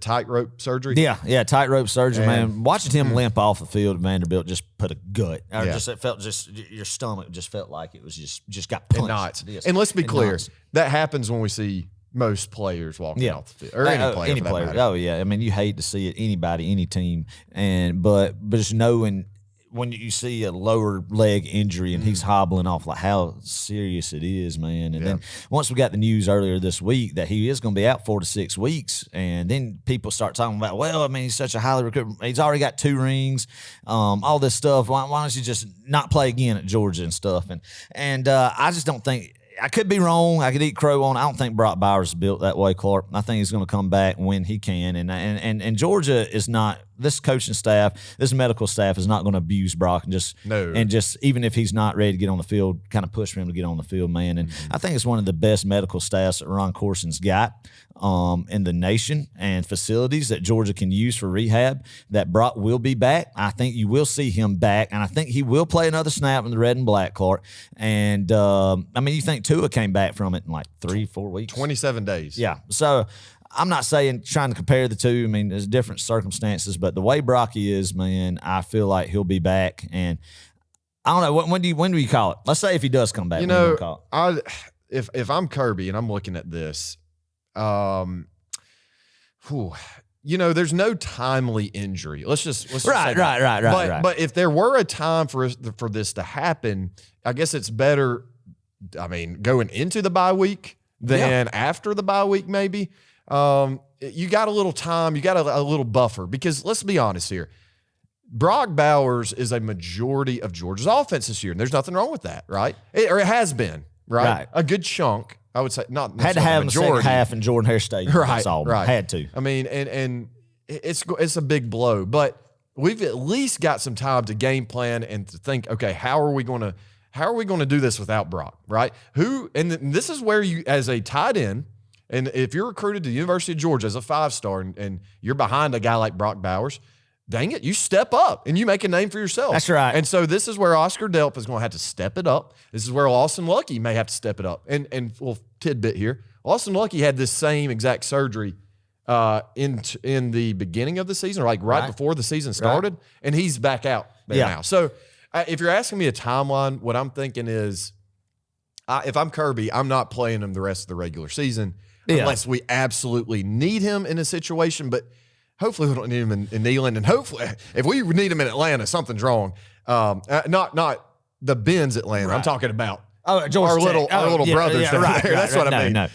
tightrope surgery? Yeah, tightrope surgery, man. Watching him limp off the field at Vanderbilt just put a gut. Your stomach just felt like it was just got punched. And let's be clear, that happens when we see most players walking off the field. Or any player. Oh, yeah. I mean, you hate to see it, anybody, any team. But just knowing when you see a lower leg injury and he's hobbling off, like how serious it is, man. And then once we got the news earlier this week that he is going to be out 4 to 6 weeks, and then people start talking about, well, I mean, he's such a highly recruited, he's already got 2 rings, all this stuff. Why don't you just not play again at Georgia and stuff? And I just don't think, I could be wrong. I could eat crow on. I don't think Brock Bowers is built that way, Clark. I think he's going to come back when he can. And Georgia is not, this coaching staff, this medical staff is not going to abuse Brock and just even if he's not ready to get on the field, kind of push for him to get on the field, man. And I think it's one of the best medical staffs that Ron Corson's got in the nation, and facilities that Georgia can use for rehab. That Brock will be back. I think you will see him back, and I think he will play another snap in the red and black, Clark. And I mean, you think Tua came back from it in like 3-4 weeks, 27 days. Yeah. So I'm not trying to compare the two. I mean, there's different circumstances, but the way Brocky is, man, I feel like he'll be back. And I don't know, when do you call it? Let's say if he does come back, you know, if I'm Kirby and I'm looking at this, there's no timely injury. Let's just right. But if there were a time for this to happen, I guess it's better. I mean, going into the bye week than after the bye week, maybe. You got a little time, you got a little buffer, because let's be honest here. Brock Bowers is a majority of Georgia's offense this year, and there's nothing wrong with that, right? It has been, right? A good chunk, I would say. Not had to have him the second half in Jordan Hare Stadium. Right. Had to. I mean, and it's a big blow, but we've at least got some time to game plan and to think, okay, how are we going to do this without Brock, right? And this is where you, as a tight end, and if you're recruited to the University of Georgia as a 5-star and you're behind a guy like Brock Bowers, dang it, you step up and you make a name for yourself. That's right. And so this is where Oscar Delp is going to have to step it up. This is where Lawson Lucky may have to step it up. And little tidbit here, Lawson Lucky had this same exact surgery in the beginning of the season, or like right before the season started, and he's back out there now. So if you're asking me a timeline, what I'm thinking is, if I'm Kirby, I'm not playing him the rest of the regular season unless we absolutely need him in a situation. But hopefully we don't need him in Neyland, and hopefully if we need him in Atlanta, something's wrong. Not the Ben's Atlanta. I'm talking about Oh, Georgia our little brothers. Yeah, right, That's what I mean. No.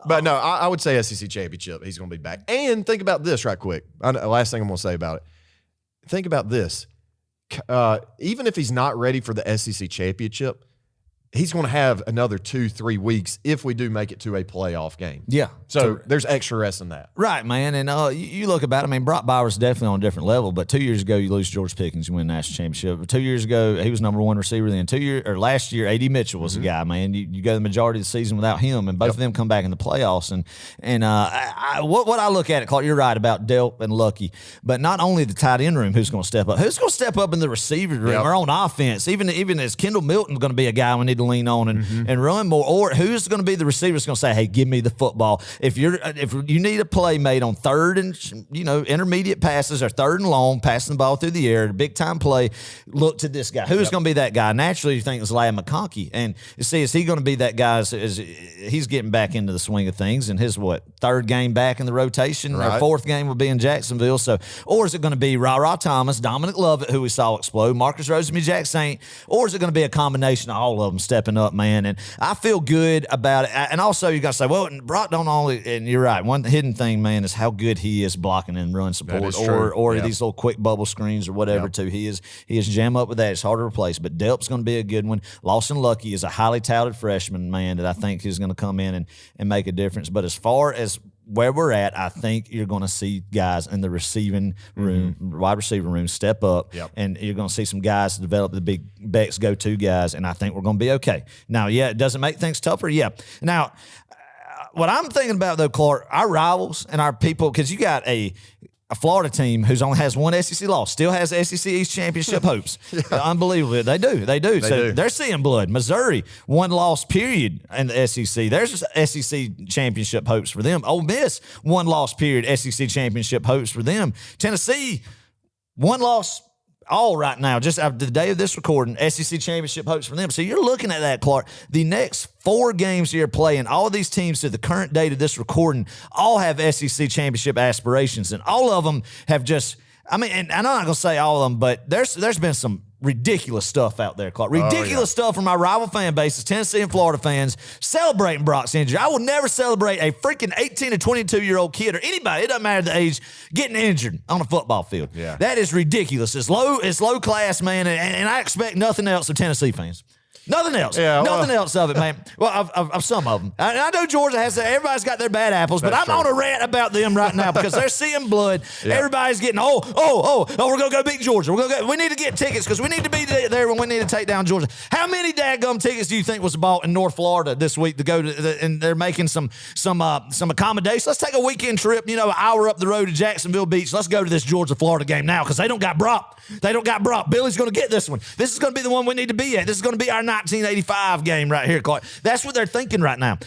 But no, I would say SEC championship. He's going to be back. And think about this right quick. Last thing I'm going to say about it. Think about this. Even if he's not ready for the SEC championship, he's going to have another 2-3 weeks if we do make it to a playoff game. Yeah. So there's extra rest in that. Right, man. And you look about it, I mean, Brock Bowers definitely on a different level, but 2 years ago, you lose George Pickens, you win the national championship. But 2 years ago, he was number one receiver then. Last year, A.D. Mitchell was the guy, man. You go the majority of the season without him, and both of them come back in the playoffs. And what I look at it, Clark, you're right about Delp and Lucky, but not only the tight end room, who's going to step up? Who's going to step up in the receiver room or on offense? Even as Kendall Milton's going to be a guy we need to lean on and run more. Or who's going to be the receiver that's going to say, hey, give me the football. If you need a play made on third and, intermediate passes or third and long, passing the ball through the air, a big-time play, look to this guy. Who's going to be that guy? Naturally, you think it's Ladd McConkey. And you see, is he going to be that guy as he's getting back into the swing of things and his, third game back in the rotation? Right. Or fourth game will be in Jacksonville. Or is it going to be Ra Thomas, Dominic Lovett, who we saw explode, Marcus Rosemy-Jack Saint, or is it going to be a combination of all of them stepping up, man? And I feel good about it. And also, you got to say, well, Brock don't only, and you're right, one hidden thing, man, is how good he is blocking and run support or these little quick bubble screens or whatever, too. He is jam up with that. It's hard to replace. But Delp's going to be a good one. Lawson Lucky is a highly touted freshman, man, that I think is going to come in and make a difference. But as far as where we're at, I think you're going to see guys in the receiving room, wide receiver room, step up, and you're going to see some guys develop the big Beck's go-to guys, and I think we're going to be okay. Now, it doesn't make things tougher, Now, what I'm thinking about, though, Clark, our rivals and our people, because you got a Florida team who's only has one SEC loss, still has SEC East Championship hopes. Unbelievable. They do. They're seeing blood. Missouri, one loss period in the SEC. There's SEC Championship hopes for them. Ole Miss, one loss period, SEC Championship hopes for them. Tennessee, one loss all right now, just after the day of this recording, SEC Championship hopes for them. So you're looking at that, Clark. The next 4 games you're playing, all of these teams to the current date of this recording all have SEC Championship aspirations, and all of them have just – and I'm not going to say all of them, but there's been some ridiculous stuff out there, Clark. Ridiculous stuff from our rival fan bases, Tennessee and Florida fans, celebrating Brock's injury. I will never celebrate a freaking 18 to 22-year-old kid or anybody, it doesn't matter the age, getting injured on a football field. Yeah. That is ridiculous. It's low class, man, and I expect nothing else of Tennessee fans. Nothing else. Nothing else of it, man. Well, of some of them. I know Georgia everybody's got their bad apples, but I'm on a rant about them right now because they're seeing blood. Everybody's getting, we're going to go beat Georgia. We need to get tickets because we need to be there when we need to take down Georgia. How many dadgum tickets do you think was bought in North Florida this week to go to, and they're making some accommodations? Let's take a weekend trip, an hour up the road to Jacksonville Beach. Let's go to this Georgia-Florida game now because they don't got Brock. Billy's going to get this one. This is going to be the one we need to be at. This is going to be our 1985 game right here, Clark. That's what they're thinking right now.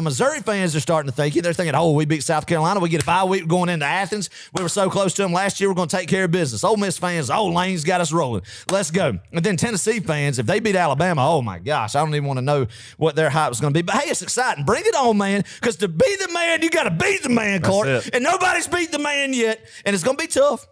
Missouri fans are starting to think it. They're thinking, we beat South Carolina. We get a bye week going into Athens. We were so close to them last year. We're going to take care of business. Ole Miss fans, Lane's got us rolling. Let's go. And then Tennessee fans, if they beat Alabama, oh my gosh, I don't even want to know what their hype is going to be. But hey, it's exciting. Bring it on, man. Because to be the man, you got to beat the man, Clark. And nobody's beat the man yet. And it's going to be tough.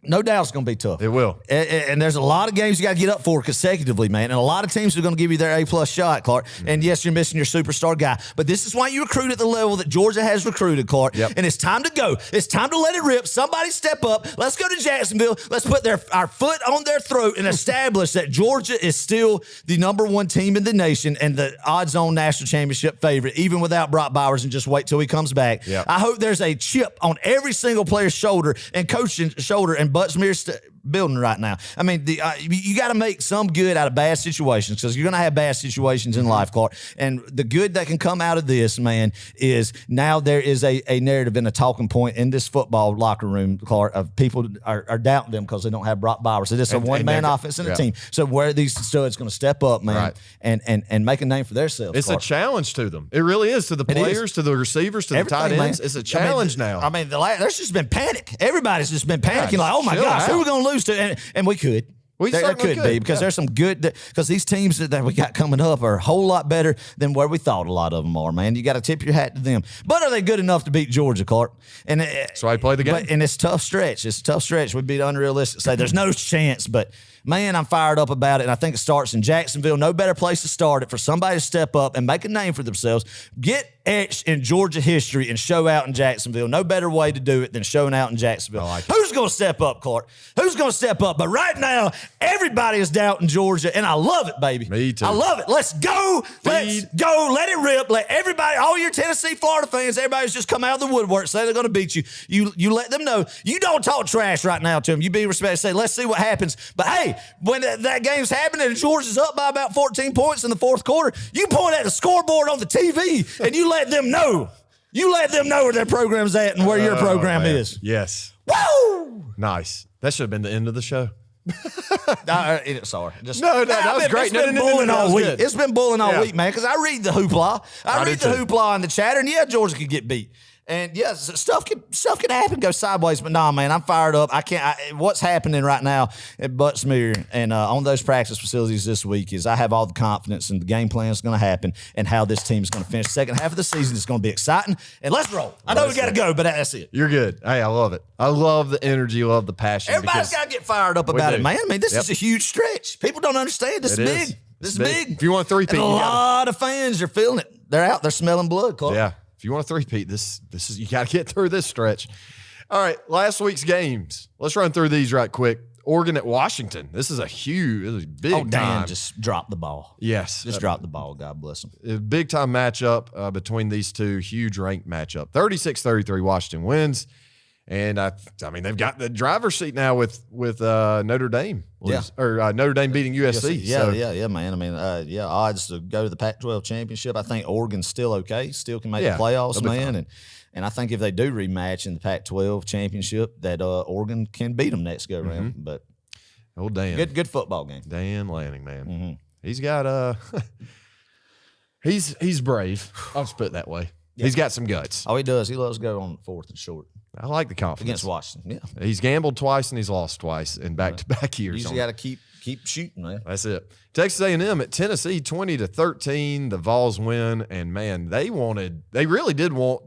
No doubt it's going to be tough. It will. And there's a lot of games you got to get up for consecutively, man. And a lot of teams are going to give you their A-plus shot, Clark. And yes, you're missing your superstar guy. But this is why you recruit at the level that Georgia has recruited, Clark. And it's time to go. It's time to let it rip. Somebody step up. Let's go to Jacksonville. Let's put our foot on their throat and establish that Georgia is still the number one team in the nation and the odds-on national championship favorite, even without Brock Bowers, and just wait till he comes back. I hope there's a chip on every single player's shoulder and coach's shoulder and Butts-Mears building right now. I mean, you got to make some good out of bad situations because you're going to have bad situations in life, Clark. And the good that can come out of this, man, is now there is a narrative and a talking point in this football locker room, Clark, of people are doubting them because they don't have Brock Bowers. It is a one-man offense in a team. So where are these studs going to step up, man, and make a name for themselves? It's Clark. A challenge to them. It really is, to the players, to the receivers, to everything, the tight ends. Man. It's a challenge now. There's just been panic. Everybody's just been panicking like, oh, my gosh, who are we going to lose to? And we could. Well, there could be because there's some good because these teams that we got coming up are a whole lot better than where we thought a lot of them are, man. You got to tip your hat to them. But are they good enough to beat Georgia, Clark? And that's why I play the game. And it's a tough stretch. It's a tough stretch. We'd be unrealistic to say there's no chance, but man, I'm fired up about it, and I think it starts in Jacksonville. No better place to start it for somebody to step up and make a name for themselves. Get etched in Georgia history and show out in Jacksonville. No better way to do it than showing out in Jacksonville. Who's going to step up, Clark? Who's going to step up? But right now, everybody is doubting Georgia, and I love it, baby. Me too. I love it. Let's go. Let's go. Let it rip. Let everybody, all your Tennessee, Florida fans, everybody's just come out of the woodwork, say they're going to beat you. You let them know. You don't talk trash right now to them. You be respectful. Say, let's see what happens. But hey, when that game's happening and Georgia's up by about 14 points in the fourth quarter, you point at the scoreboard on the TV and you let them know. You let them know where their program's at and where your program is. Yes. Woo! Nice. That should have been the end of the show. Sorry. That was great. It's been bullying all week. It's been bullying all week, man, because I read the hoopla. I read the hoopla in the chatter, and yeah, Georgia could get beat. And yeah, stuff can happen, go sideways. But nah, man, I'm fired up. What's happening right now at Buttsmere and on those practice facilities this week is I have all the confidence in the game plan is going to happen and how this team is going to finish. Second half of the season is going to be exciting. And let's roll. I know we got to go, but that's it. You're good. Hey, I love it. I love the energy. Love the passion. Everybody's got to get fired up about it, man. I mean, this is a huge stretch. People don't understand. This is big. This is big. If you want 3 people, a lot of fans are feeling it. They're out. They're smelling blood, Clark. Yeah. If you want a 3-peat, this is you got to get through this stretch. All right, last week's games. Let's run through these right quick. Oregon at Washington. This is a big time. Dan just dropped the ball. Yes. Just dropped the ball. God bless him. A big time matchup between these two. Huge ranked matchup. 36-33 Washington wins. And I mean, they've got the driver's seat now with Notre Dame. Notre Dame beating USC. Yeah, man. I mean, odds to go to the Pac-12 championship. I think Oregon's still okay. Still can make the playoffs, man. And I think if they do rematch in the Pac-12 championship, that Oregon can beat them next go round. But Dan, good football game. Dan Lanning, man. He's got he's brave. I'll just put it that way. Yeah. He's got some guts. Oh, he does. He loves to go on 4th and short. I like the confidence. Against Washington, yeah. He's gambled twice and he's lost twice in back-to-back years. You just got to keep shooting, man. That's it. Texas A&M at Tennessee, 20-13. The Vols win, and man, they really did want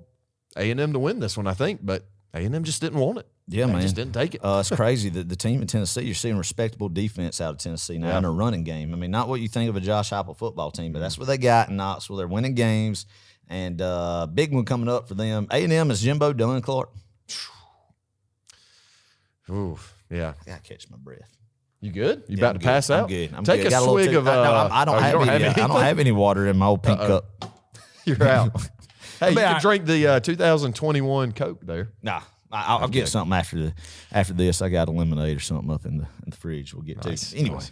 A&M to win this one, I think, but A&M just didn't want it. Yeah, they man. just didn't take it. It's crazy that the team in Tennessee, you're seeing respectable defense out of Tennessee now in a running game. I mean, not what you think of a Josh Heupel football team, but that's what they got in Knoxville. They're winning games, and big one coming up for them. A&M is Jimbo Dunn, Clark. Ooh, yeah. I gotta catch my breath. You good? You about to pass out? I'm good. Take a swig of. I don't have any water in my old pink cup. You're out. Hey, you can drink the 2021 Coke there. Nah, I'll get something after this. I got a lemonade or something up in the fridge. We'll get to. Anyway.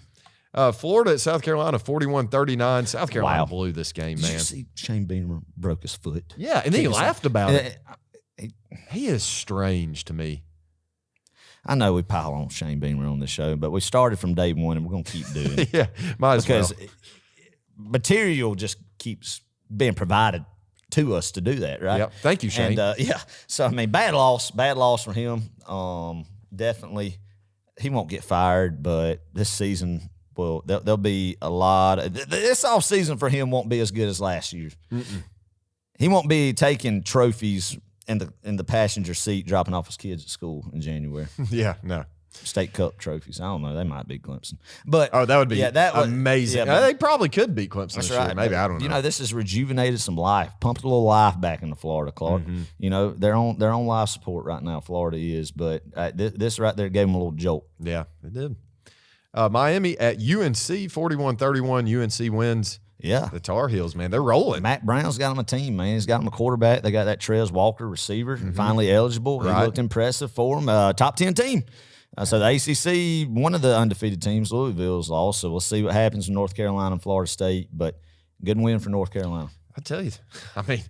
Florida at South Carolina, 41-39. South Carolina blew this game, man. Did you see Shane Beamer broke his foot? Yeah, and he laughed about it. He is strange to me. I know we pile on Shane Beamer on this show, but we started from day one, and we're going to keep doing it. Yeah, might as well. Because material just keeps being provided to us to do that, right? Yep. Thank you, Shane. And, so, I mean, bad loss for him. Definitely, he won't get fired, but this season, well, there'll be a lot. This offseason for him won't be as good as last year. He won't be taking trophies in the passenger seat, dropping off his kids at school in January. Yeah, no. State Cup trophies. I don't know. They might beat Clemson. But that would be amazing. They probably could beat Clemson this year. Maybe, I don't know. You know, this has rejuvenated some life, pumped a little life back into Florida, Clark. You know, they're on life support right now, Florida is. But this right there gave them a little jolt. Yeah, it did. Miami at UNC, 41-31. UNC wins. Yeah. The Tar Heels, man, they're rolling. Mac Brown's got them a team, man. He's got them a quarterback. They got that Trez Walker receiver, finally eligible. He looked impressive for him. Top 10 team. So the ACC, one of the undefeated teams, Louisville's lost. So we'll see what happens in North Carolina and Florida State. But good win for North Carolina. I tell you, I mean,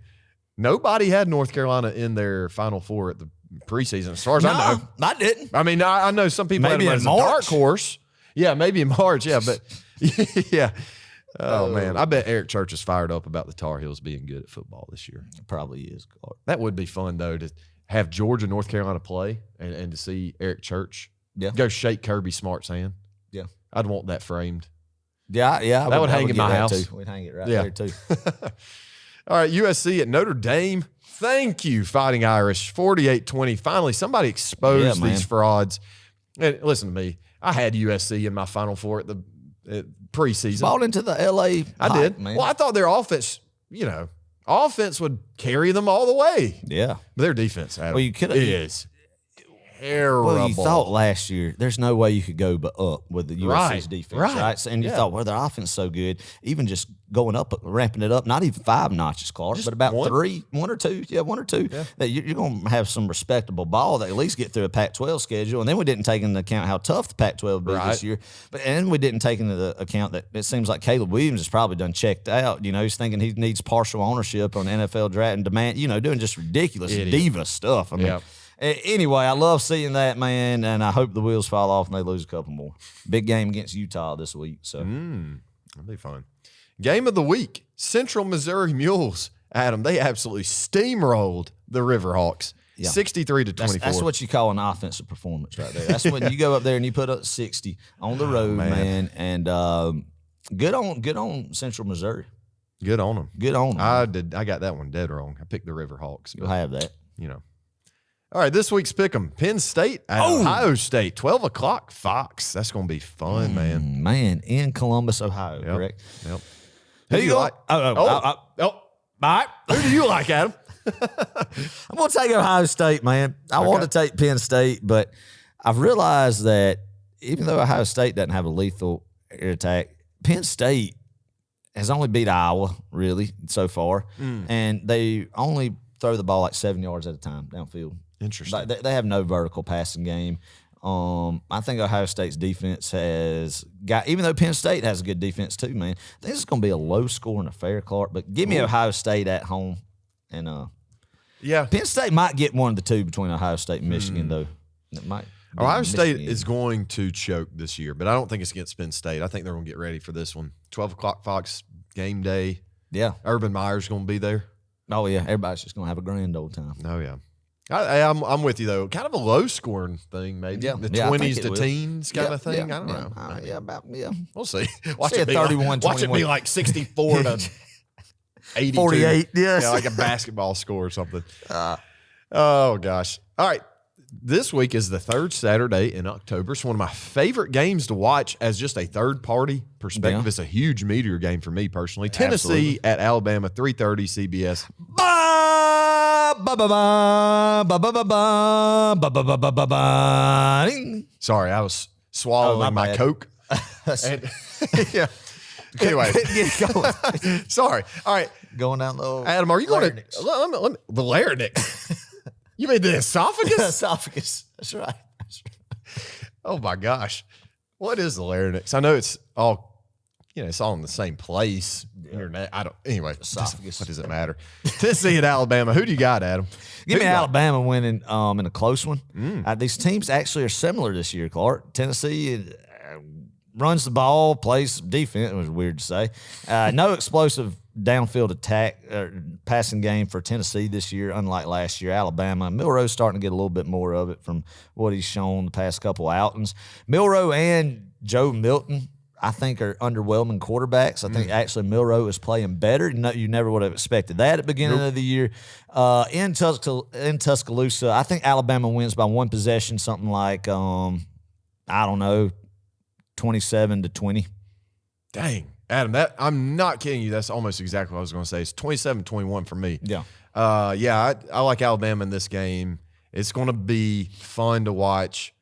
nobody had North Carolina in their Final Four at the preseason, as far as I know. I didn't. I mean, I know some people maybe had in them as a March. dark horse. Yeah, maybe in March. Yeah, but yeah. Oh, man. I bet Eric Church is fired up about the Tar Heels being good at football this year. It probably is. That would be fun, though, to have Georgia, North Carolina play and to see Eric Church go shake Kirby Smart's hand. Yeah. I'd want that framed. Yeah. That would hang in my house. Too. We'd hang it right there, too. All right, USC at Notre Dame. Thank you, Fighting Irish. 48-20. Finally, somebody exposed these frauds. And listen to me. I had USC in my Final Four at the preseason. Bought into the LA. I did. Man. Well, I thought their offense, offense would carry them all the way. Yeah. But their defense, Adam, you could is terrible. Well, you thought last year there's no way you could go but up with the USC's defense, right? And you thought, well, their offense is so good, even just going up, ramping it up, not even 5 notches, Clark, but about one or two, that you're going to have some respectable ball that at least get through a Pac-12 schedule. And then we didn't take into account how tough the Pac-12 would be this year. And we didn't take into account that it seems like Caleb Williams is probably done checked out. He's thinking he needs partial ownership on the NFL draft and demand, doing just ridiculous diva stuff. I mean, anyway, I love seeing that, man, and I hope the wheels fall off and they lose a couple more. Big game against Utah this week. So that'll be fun. Game of the week, Central Missouri Mules. Adam, they absolutely steamrolled the Riverhawks, 63-24. That's what you call an offensive performance right there. That's when you go up there and you put up 60 on the road, man. And good on Central Missouri. Good on them. Good on them. I got that one dead wrong. I picked the Riverhawks. You'll have that. All right, this week's pick'em. Penn State at Ohio State, 12 o'clock Fox. That's going to be fun, man. Man, in Columbus, Ohio, correct? Yep. Who do you like? All right. Who do you like, Adam? I'm going to take Ohio State, man. I want to take Penn State, but I've realized that even though Ohio State doesn't have a lethal air attack, Penn State has only beat Iowa, really, so far, and they only throw the ball like 7 yards at a time downfield. Interesting. They have no vertical passing game. I think Ohio State's defense has got, even though Penn State has a good defense too, man, I think it's going to be a low-scoring affair, Clark. But give me Ohio State at home. And Penn State might get one of the two between Ohio State and Michigan, though. It might. Ohio State is going to choke this year, but I don't think it's against Penn State. I think they're going to get ready for this one. 12 o'clock Fox game day. Yeah. Urban Meyer's going to be there. Oh, yeah. Everybody's just going to have a grand old time. Oh, yeah. I'm with you, though. Kind of a low-scoring thing, maybe. Yeah. The 20s to teens kind of thing. I don't know. We'll see. Watch it be 31, watch it be like 64 to 82. 48, yes. Yeah, like a basketball score or something. Oh, gosh. All right. This week is the third Saturday in October. It's one of my favorite games to watch as just a third-party perspective. Yeah. It's a huge meteor game for me personally. Tennessee at Alabama, 3:30 CBS. Sorry, I was swallowing my Coke. Yeah. Anyway, get going. Sorry. All right, going down the Adam. Are you going to let me the larynx? You made the esophagus? Esophagus. That's right. Oh my gosh, what is the larynx? I know it's all, it's all in the same place. Internet. I don't. Anyway, esophagus. What does it matter? Tennessee at Alabama. Who do you got, Adam? Give me Alabama winning in a close one. These teams actually are similar this year, Clark. Tennessee runs the ball, plays defense. It was weird to say. No explosive downfield attack or passing game for Tennessee this year, unlike last year. Alabama, Milroe's starting to get a little bit more of it from what he's shown the past couple outings. Milroe and Joe Milton, I think, are underwhelming quarterbacks. I think actually Milroe is playing better. You never would have expected that at the beginning of the year. In Tuscaloosa, I think Alabama wins by one possession, something like, 27-20. Dang. Adam, I'm not kidding you. That's almost exactly what I was going to say. It's 27-21 for me. Yeah. I like Alabama in this game. It's going to be fun to watch.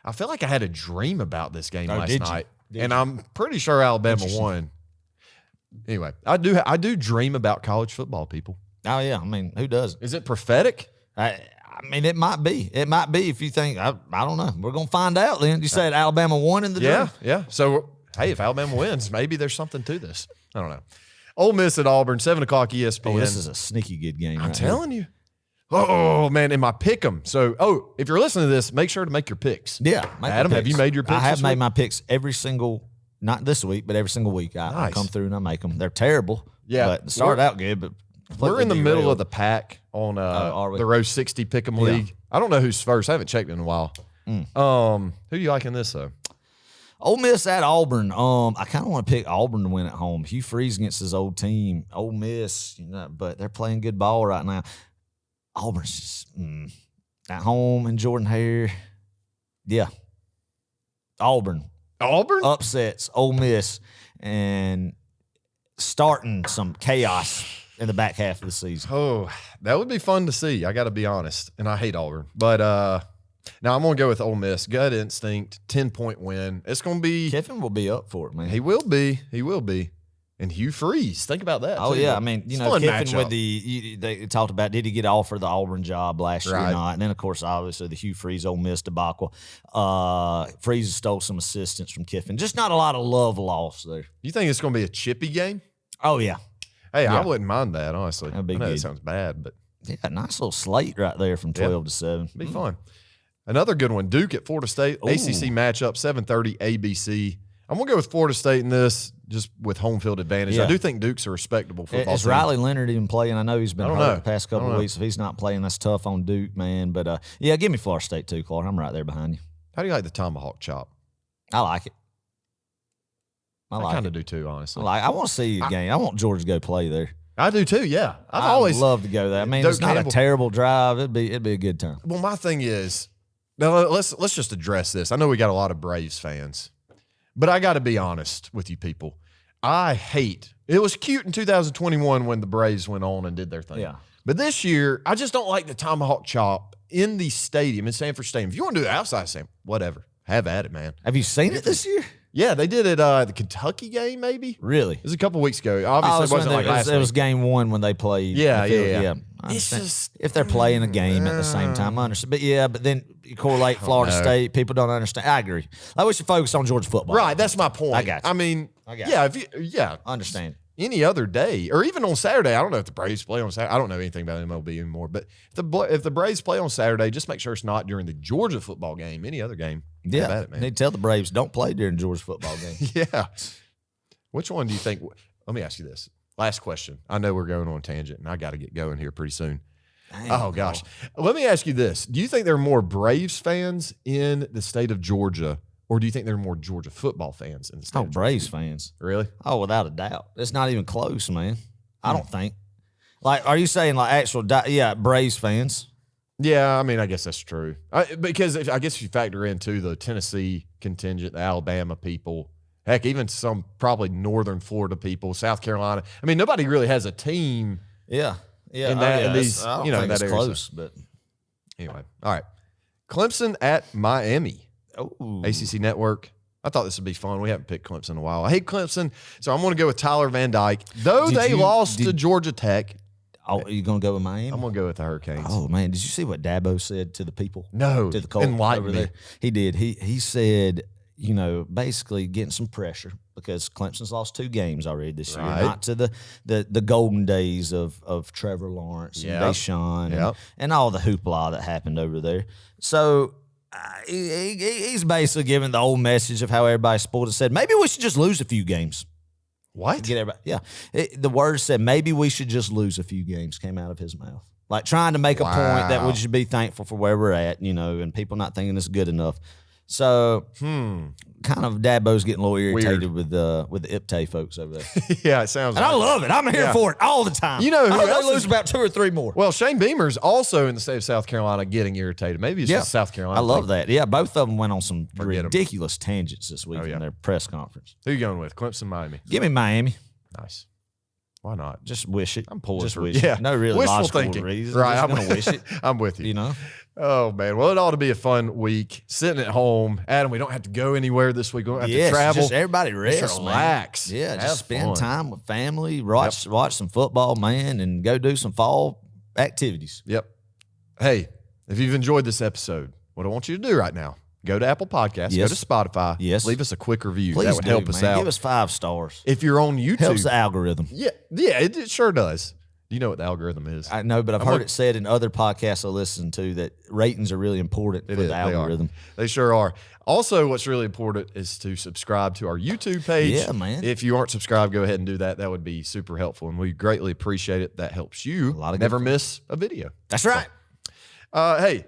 I feel like I had a dream about this game last night, and I'm pretty sure Alabama won. Anyway, I do dream about college football, people. Oh, yeah. I mean, who doesn't? Is it prophetic? I mean, it might be. It might be if you think, I don't know. We're going to find out then. You said Alabama won in the dream? Yeah. So, hey, if Alabama wins, maybe there's something to this. I don't know. Ole Miss at Auburn, 7 o'clock ESPN. Oh, this is a sneaky good game. I'm telling you. Oh, man, in my pick 'em. So, if you're listening to this, make sure to make your picks. Yeah. Adam, have you made your picks? I have made my picks every single, not this week, but every single week. I come through and I make them. They're terrible. Yeah. But it started out good, but we're in the middle of the pack on the Row 60 Pick'em League. I don't know who's first. I haven't checked in a while. Who do you like in this, though? Ole Miss at Auburn. I kind of want to pick Auburn to win at home. Hugh Freeze against his old team. Ole Miss, but they're playing good ball right now. Auburn's just at home and Jordan Hare. Yeah. Auburn upsets Ole Miss and starting some chaos in the back half of the season. Oh, that would be fun to see. I got to be honest, and I hate Auburn, but now I'm going to go with Ole Miss. Gut instinct, 10-point win. It's going to be Kiffin will be up for it, man. He will be. And Hugh Freeze, think about that. Oh, too. I mean, Kiffin with they talked about, did he get offered the Auburn job last year or not? And then, of course, obviously, the Hugh Freeze Ole Miss debacle. Freeze stole some assistance from Kiffin. Just not a lot of love lost there. You think it's going to be a chippy game? Oh, yeah. Hey, I wouldn't mind that, honestly. That'd be I know good. it sounds bad, but. Yeah, nice little slate right there from 12 to 7. Be fun. Another good one, Duke at Florida State. Ooh. ACC matchup, 7:30 ABC. I'm going to go with Florida State in this, just with home field advantage. Yeah. I do think Duke's a respectable football Is team. Riley Leonard even playing? I know he's been hurt the past couple of know. weeks. If he's not playing, that's tough on Duke, man. But, yeah, give me Florida State too, Clark. I'm right there behind you. How do you like the tomahawk chop? I like it. I kind of do too, honestly. I want to see a game. I want Georgia to go play there. I do too, yeah. I've I always love to go there. I mean, it's not a terrible drive. It'd be a good time. Well, my thing is, now let's just address this. I know we got a lot of Braves fans, but I got to be honest with you people. I hate. It was cute in 2021 when the Braves went on and did their thing. Yeah. But this year, I just don't like the tomahawk chop in the stadium, in Sanford Stadium. If you want to do it outside Sanford, whatever. Have at it, man. Have you seen it this year? Yeah, they did it the Kentucky game, maybe. Really? It was a couple weeks ago. Obviously, it wasn't like last It was week. game 1 when they played. Yeah. I understand. If they're playing a game at the same time, I understand. But then you correlate Florida State. People don't understand. I agree. I wish you focus on Georgia football. Right, that's my point. I got you. I mean, I got yeah. Understand. Any other day, or even on Saturday, I don't know if the Braves play on Saturday. I don't know anything about MLB anymore. But if the Braves play on Saturday, just make sure it's not during the Georgia football game. Any other game, yeah. Have at it, man. They tell the Braves don't play during Georgia football game. Yeah. Which one do you think? Let me ask you this. Last question. I know we're going on a tangent, and I got to get going here pretty soon. Oh, gosh. Let me ask you this. Do you think there are more Braves fans in the state of Georgia, or do you think there are more Georgia football fans in the state of Georgia? Braves fans. Really? Oh, without a doubt. It's not even close, man. I don't think. Like, are you saying like actual, Braves fans? Yeah, I mean, I guess that's true. Because I guess if you factor into the Tennessee contingent, the Alabama people, heck, even some probably northern Florida people, South Carolina. I mean, nobody really has a team. Yeah. Yeah. In these, I don't think in that it's area. close, but anyway. All right. Clemson at Miami. oh, ACC Network. I thought this would be fun. We haven't picked Clemson in a while. I hate Clemson, so I'm going to go with Tyler Van Dyke. Though they lost to Georgia Tech, are you going to go with Miami? I'm going to go with the Hurricanes. Oh, man. Did you see what Dabo said to the people? No. To the Colts Enlighten over me. there? He did. He said, basically getting some pressure because Clemson's lost 2 games already this year. Right. Not to the golden days of Trevor Lawrence and Deshaun and all the hoopla that happened over there. So he's basically giving the old message of how everybody's spoiled and said, maybe we should just lose a few games. What? Get everybody. Yeah. The words said, maybe we should just lose a few games came out of his mouth. Like trying to make a point that we should be thankful for where we're at, and people not thinking it's good enough. So, kind of Dabo's getting a little irritated with the IPTAY folks over there. Yeah, it sounds And I love it. I'm here for it all the time. You know who I hope else they lose about 2 or 3 more. Well, Shane Beamer's also in the state of South Carolina getting irritated. Maybe it's just South Carolina. I love that. Yeah, both of them went on some ridiculous tangents this week in their press conference. Who you going with? Clemson, Miami. Give me Miami. Nice. Why not? Just wish it. I'm pulling Just for wish it. No really wishful logical thinking. reason. Right. I'm going to wish it. I'm with you. You know? Oh, man. Well, it ought to be a fun week. Sitting at home. Adam, we don't have to go anywhere this week. We don't have to travel. Just everybody rest, Just relax. Man. Yeah, have just spend fun. time with family, watch some football, man, and go do some fall activities. Yep. Hey, if you've enjoyed this episode, what I want you to do right now, go to Apple Podcasts, go to Spotify, leave us a quick review. Please that would help us out. Give us 5 stars. If you're on YouTube. Helps the algorithm. Yeah, it sure does. Do you know what the algorithm is? I know, but I've heard it said in other podcasts I listen to that ratings are really important for the algorithm. They sure are. Also, what's really important is to subscribe to our YouTube page. Yeah, man. If you aren't subscribed, go ahead and do that. That would be super helpful, and we greatly appreciate it. That helps you never miss a video. That's right. Hey,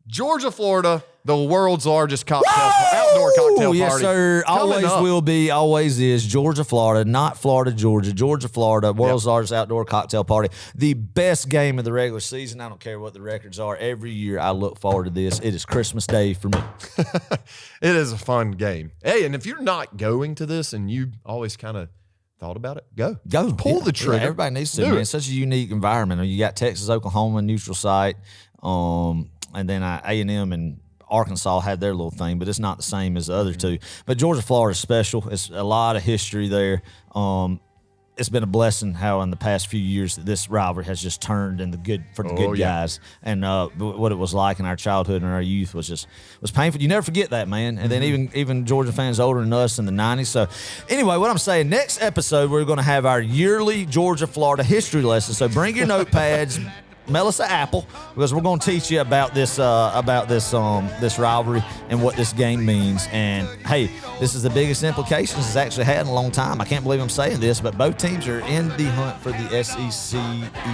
Georgia, Florida, the world's largest outdoor cocktail party. Yes, sir. Always will be, always is. Georgia, Florida, not Florida, Georgia. Georgia, Florida, world's largest outdoor cocktail party. The best game of the regular season. I don't care what the records are. Every year I look forward to this. It is Christmas Day for me. It is a fun game. Hey, and if you're not going to this and you always kind of thought about it, go. Pull the trigger. Yeah, everybody needs to, man. It's such a unique environment. You got Texas, Oklahoma, neutral site, and then A&M and Arkansas had their little thing, but it's not the same as the other two. But Georgia, Florida is special. It's a lot of history there. It's been a blessing how in the past few years that this rivalry has just turned in the good for the good guys. And what it was like in our childhood and our youth was painful. You never forget that, man. And then even Georgia fans older than us in the 90s. So anyway, what I'm saying, next episode we're going to have our yearly Georgia, Florida history lesson. So bring your notepads. Melissa Apple, because we're going to teach you about this rivalry and what this game means. And hey, this is the biggest implications it's actually had in a long time. I can't believe I'm saying this, but both teams are in the hunt for the SEC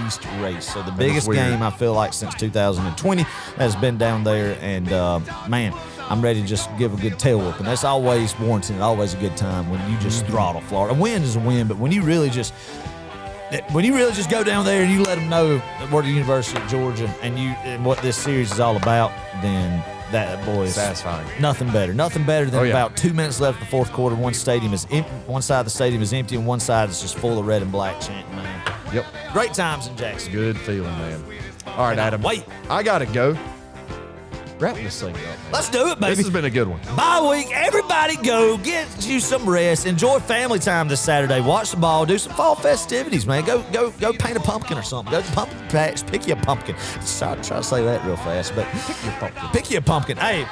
East race. So the biggest game I feel like since 2020 has been down there. And man, I'm ready to just give a good tail whooping. That's always warranted, always a good time when you just throttle Florida. A win is a win, but when you really just go down there and you let them know that we're the University of Georgia and what this series is all about, then that, boy, is satisfying. Nothing better than about 2 minutes left in the fourth quarter. One side of the stadium is empty and one side is just full of red and black chanting, man. Yep. Great times in Jacksonville. Good feeling, man. All right, Adam. Wait. I got to go. Wrap this thing up. Let's do it, baby. This has been a good one. Bye week. Everybody go. Get you some rest. Enjoy family time this Saturday. Watch the ball. Do some fall festivities, man. Go paint a pumpkin or something. Go to the pumpkin patch. Pick you a pumpkin. Try to say that real fast, but pick you a pumpkin. Hey,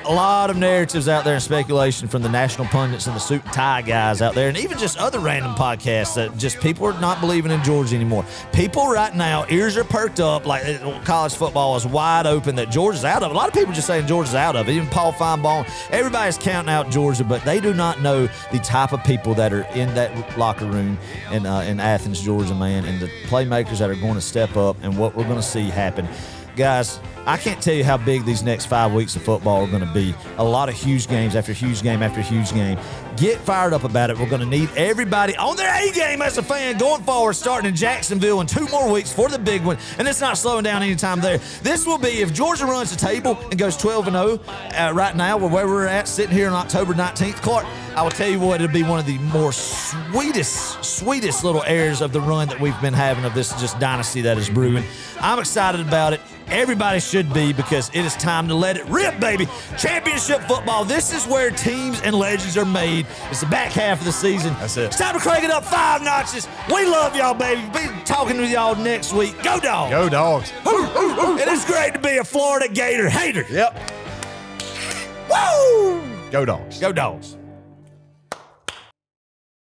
a lot of narratives out there and speculation from the national pundits and the suit and tie guys out there, and even just other random podcasts that just people are not believing in Georgia anymore. People right now, ears are perked up like college football is wide open that Georgia's out of it. A lot of people just saying Georgia's out of it. Even Paul Feinbaum, everybody's counting out Georgia, but they do not know the type of people that are in that locker room in Athens, Georgia, man, and the playmakers that are going to step up and what we're going to see happen. Guys, I can't tell you how big these next 5 weeks of football are going to be. A lot of huge games after huge game after huge game. Get fired up about it. We're going to need everybody on their A-game as a fan going forward, starting in Jacksonville in 2 more weeks for the big one. And it's not slowing down anytime there. This will be, if Georgia runs the table and goes 12-0 right now, where we're at, sitting here on October 19th, Clark, I will tell you what, it'll be one of the more sweetest little airs of the run that we've been having of this just dynasty that is brewing. I'm excited about it. Everybody should be, because it is time to let it rip, baby. Championship football. This is where teams and legends are made. It's the back half of the season. That's it. It's time to crank it up 5 notches. We love y'all, baby. Be talking with y'all next week. Go Dogs. Go Dogs. It is great to be a Florida Gator hater. Yep. Woo! Go Dogs. Go Dogs.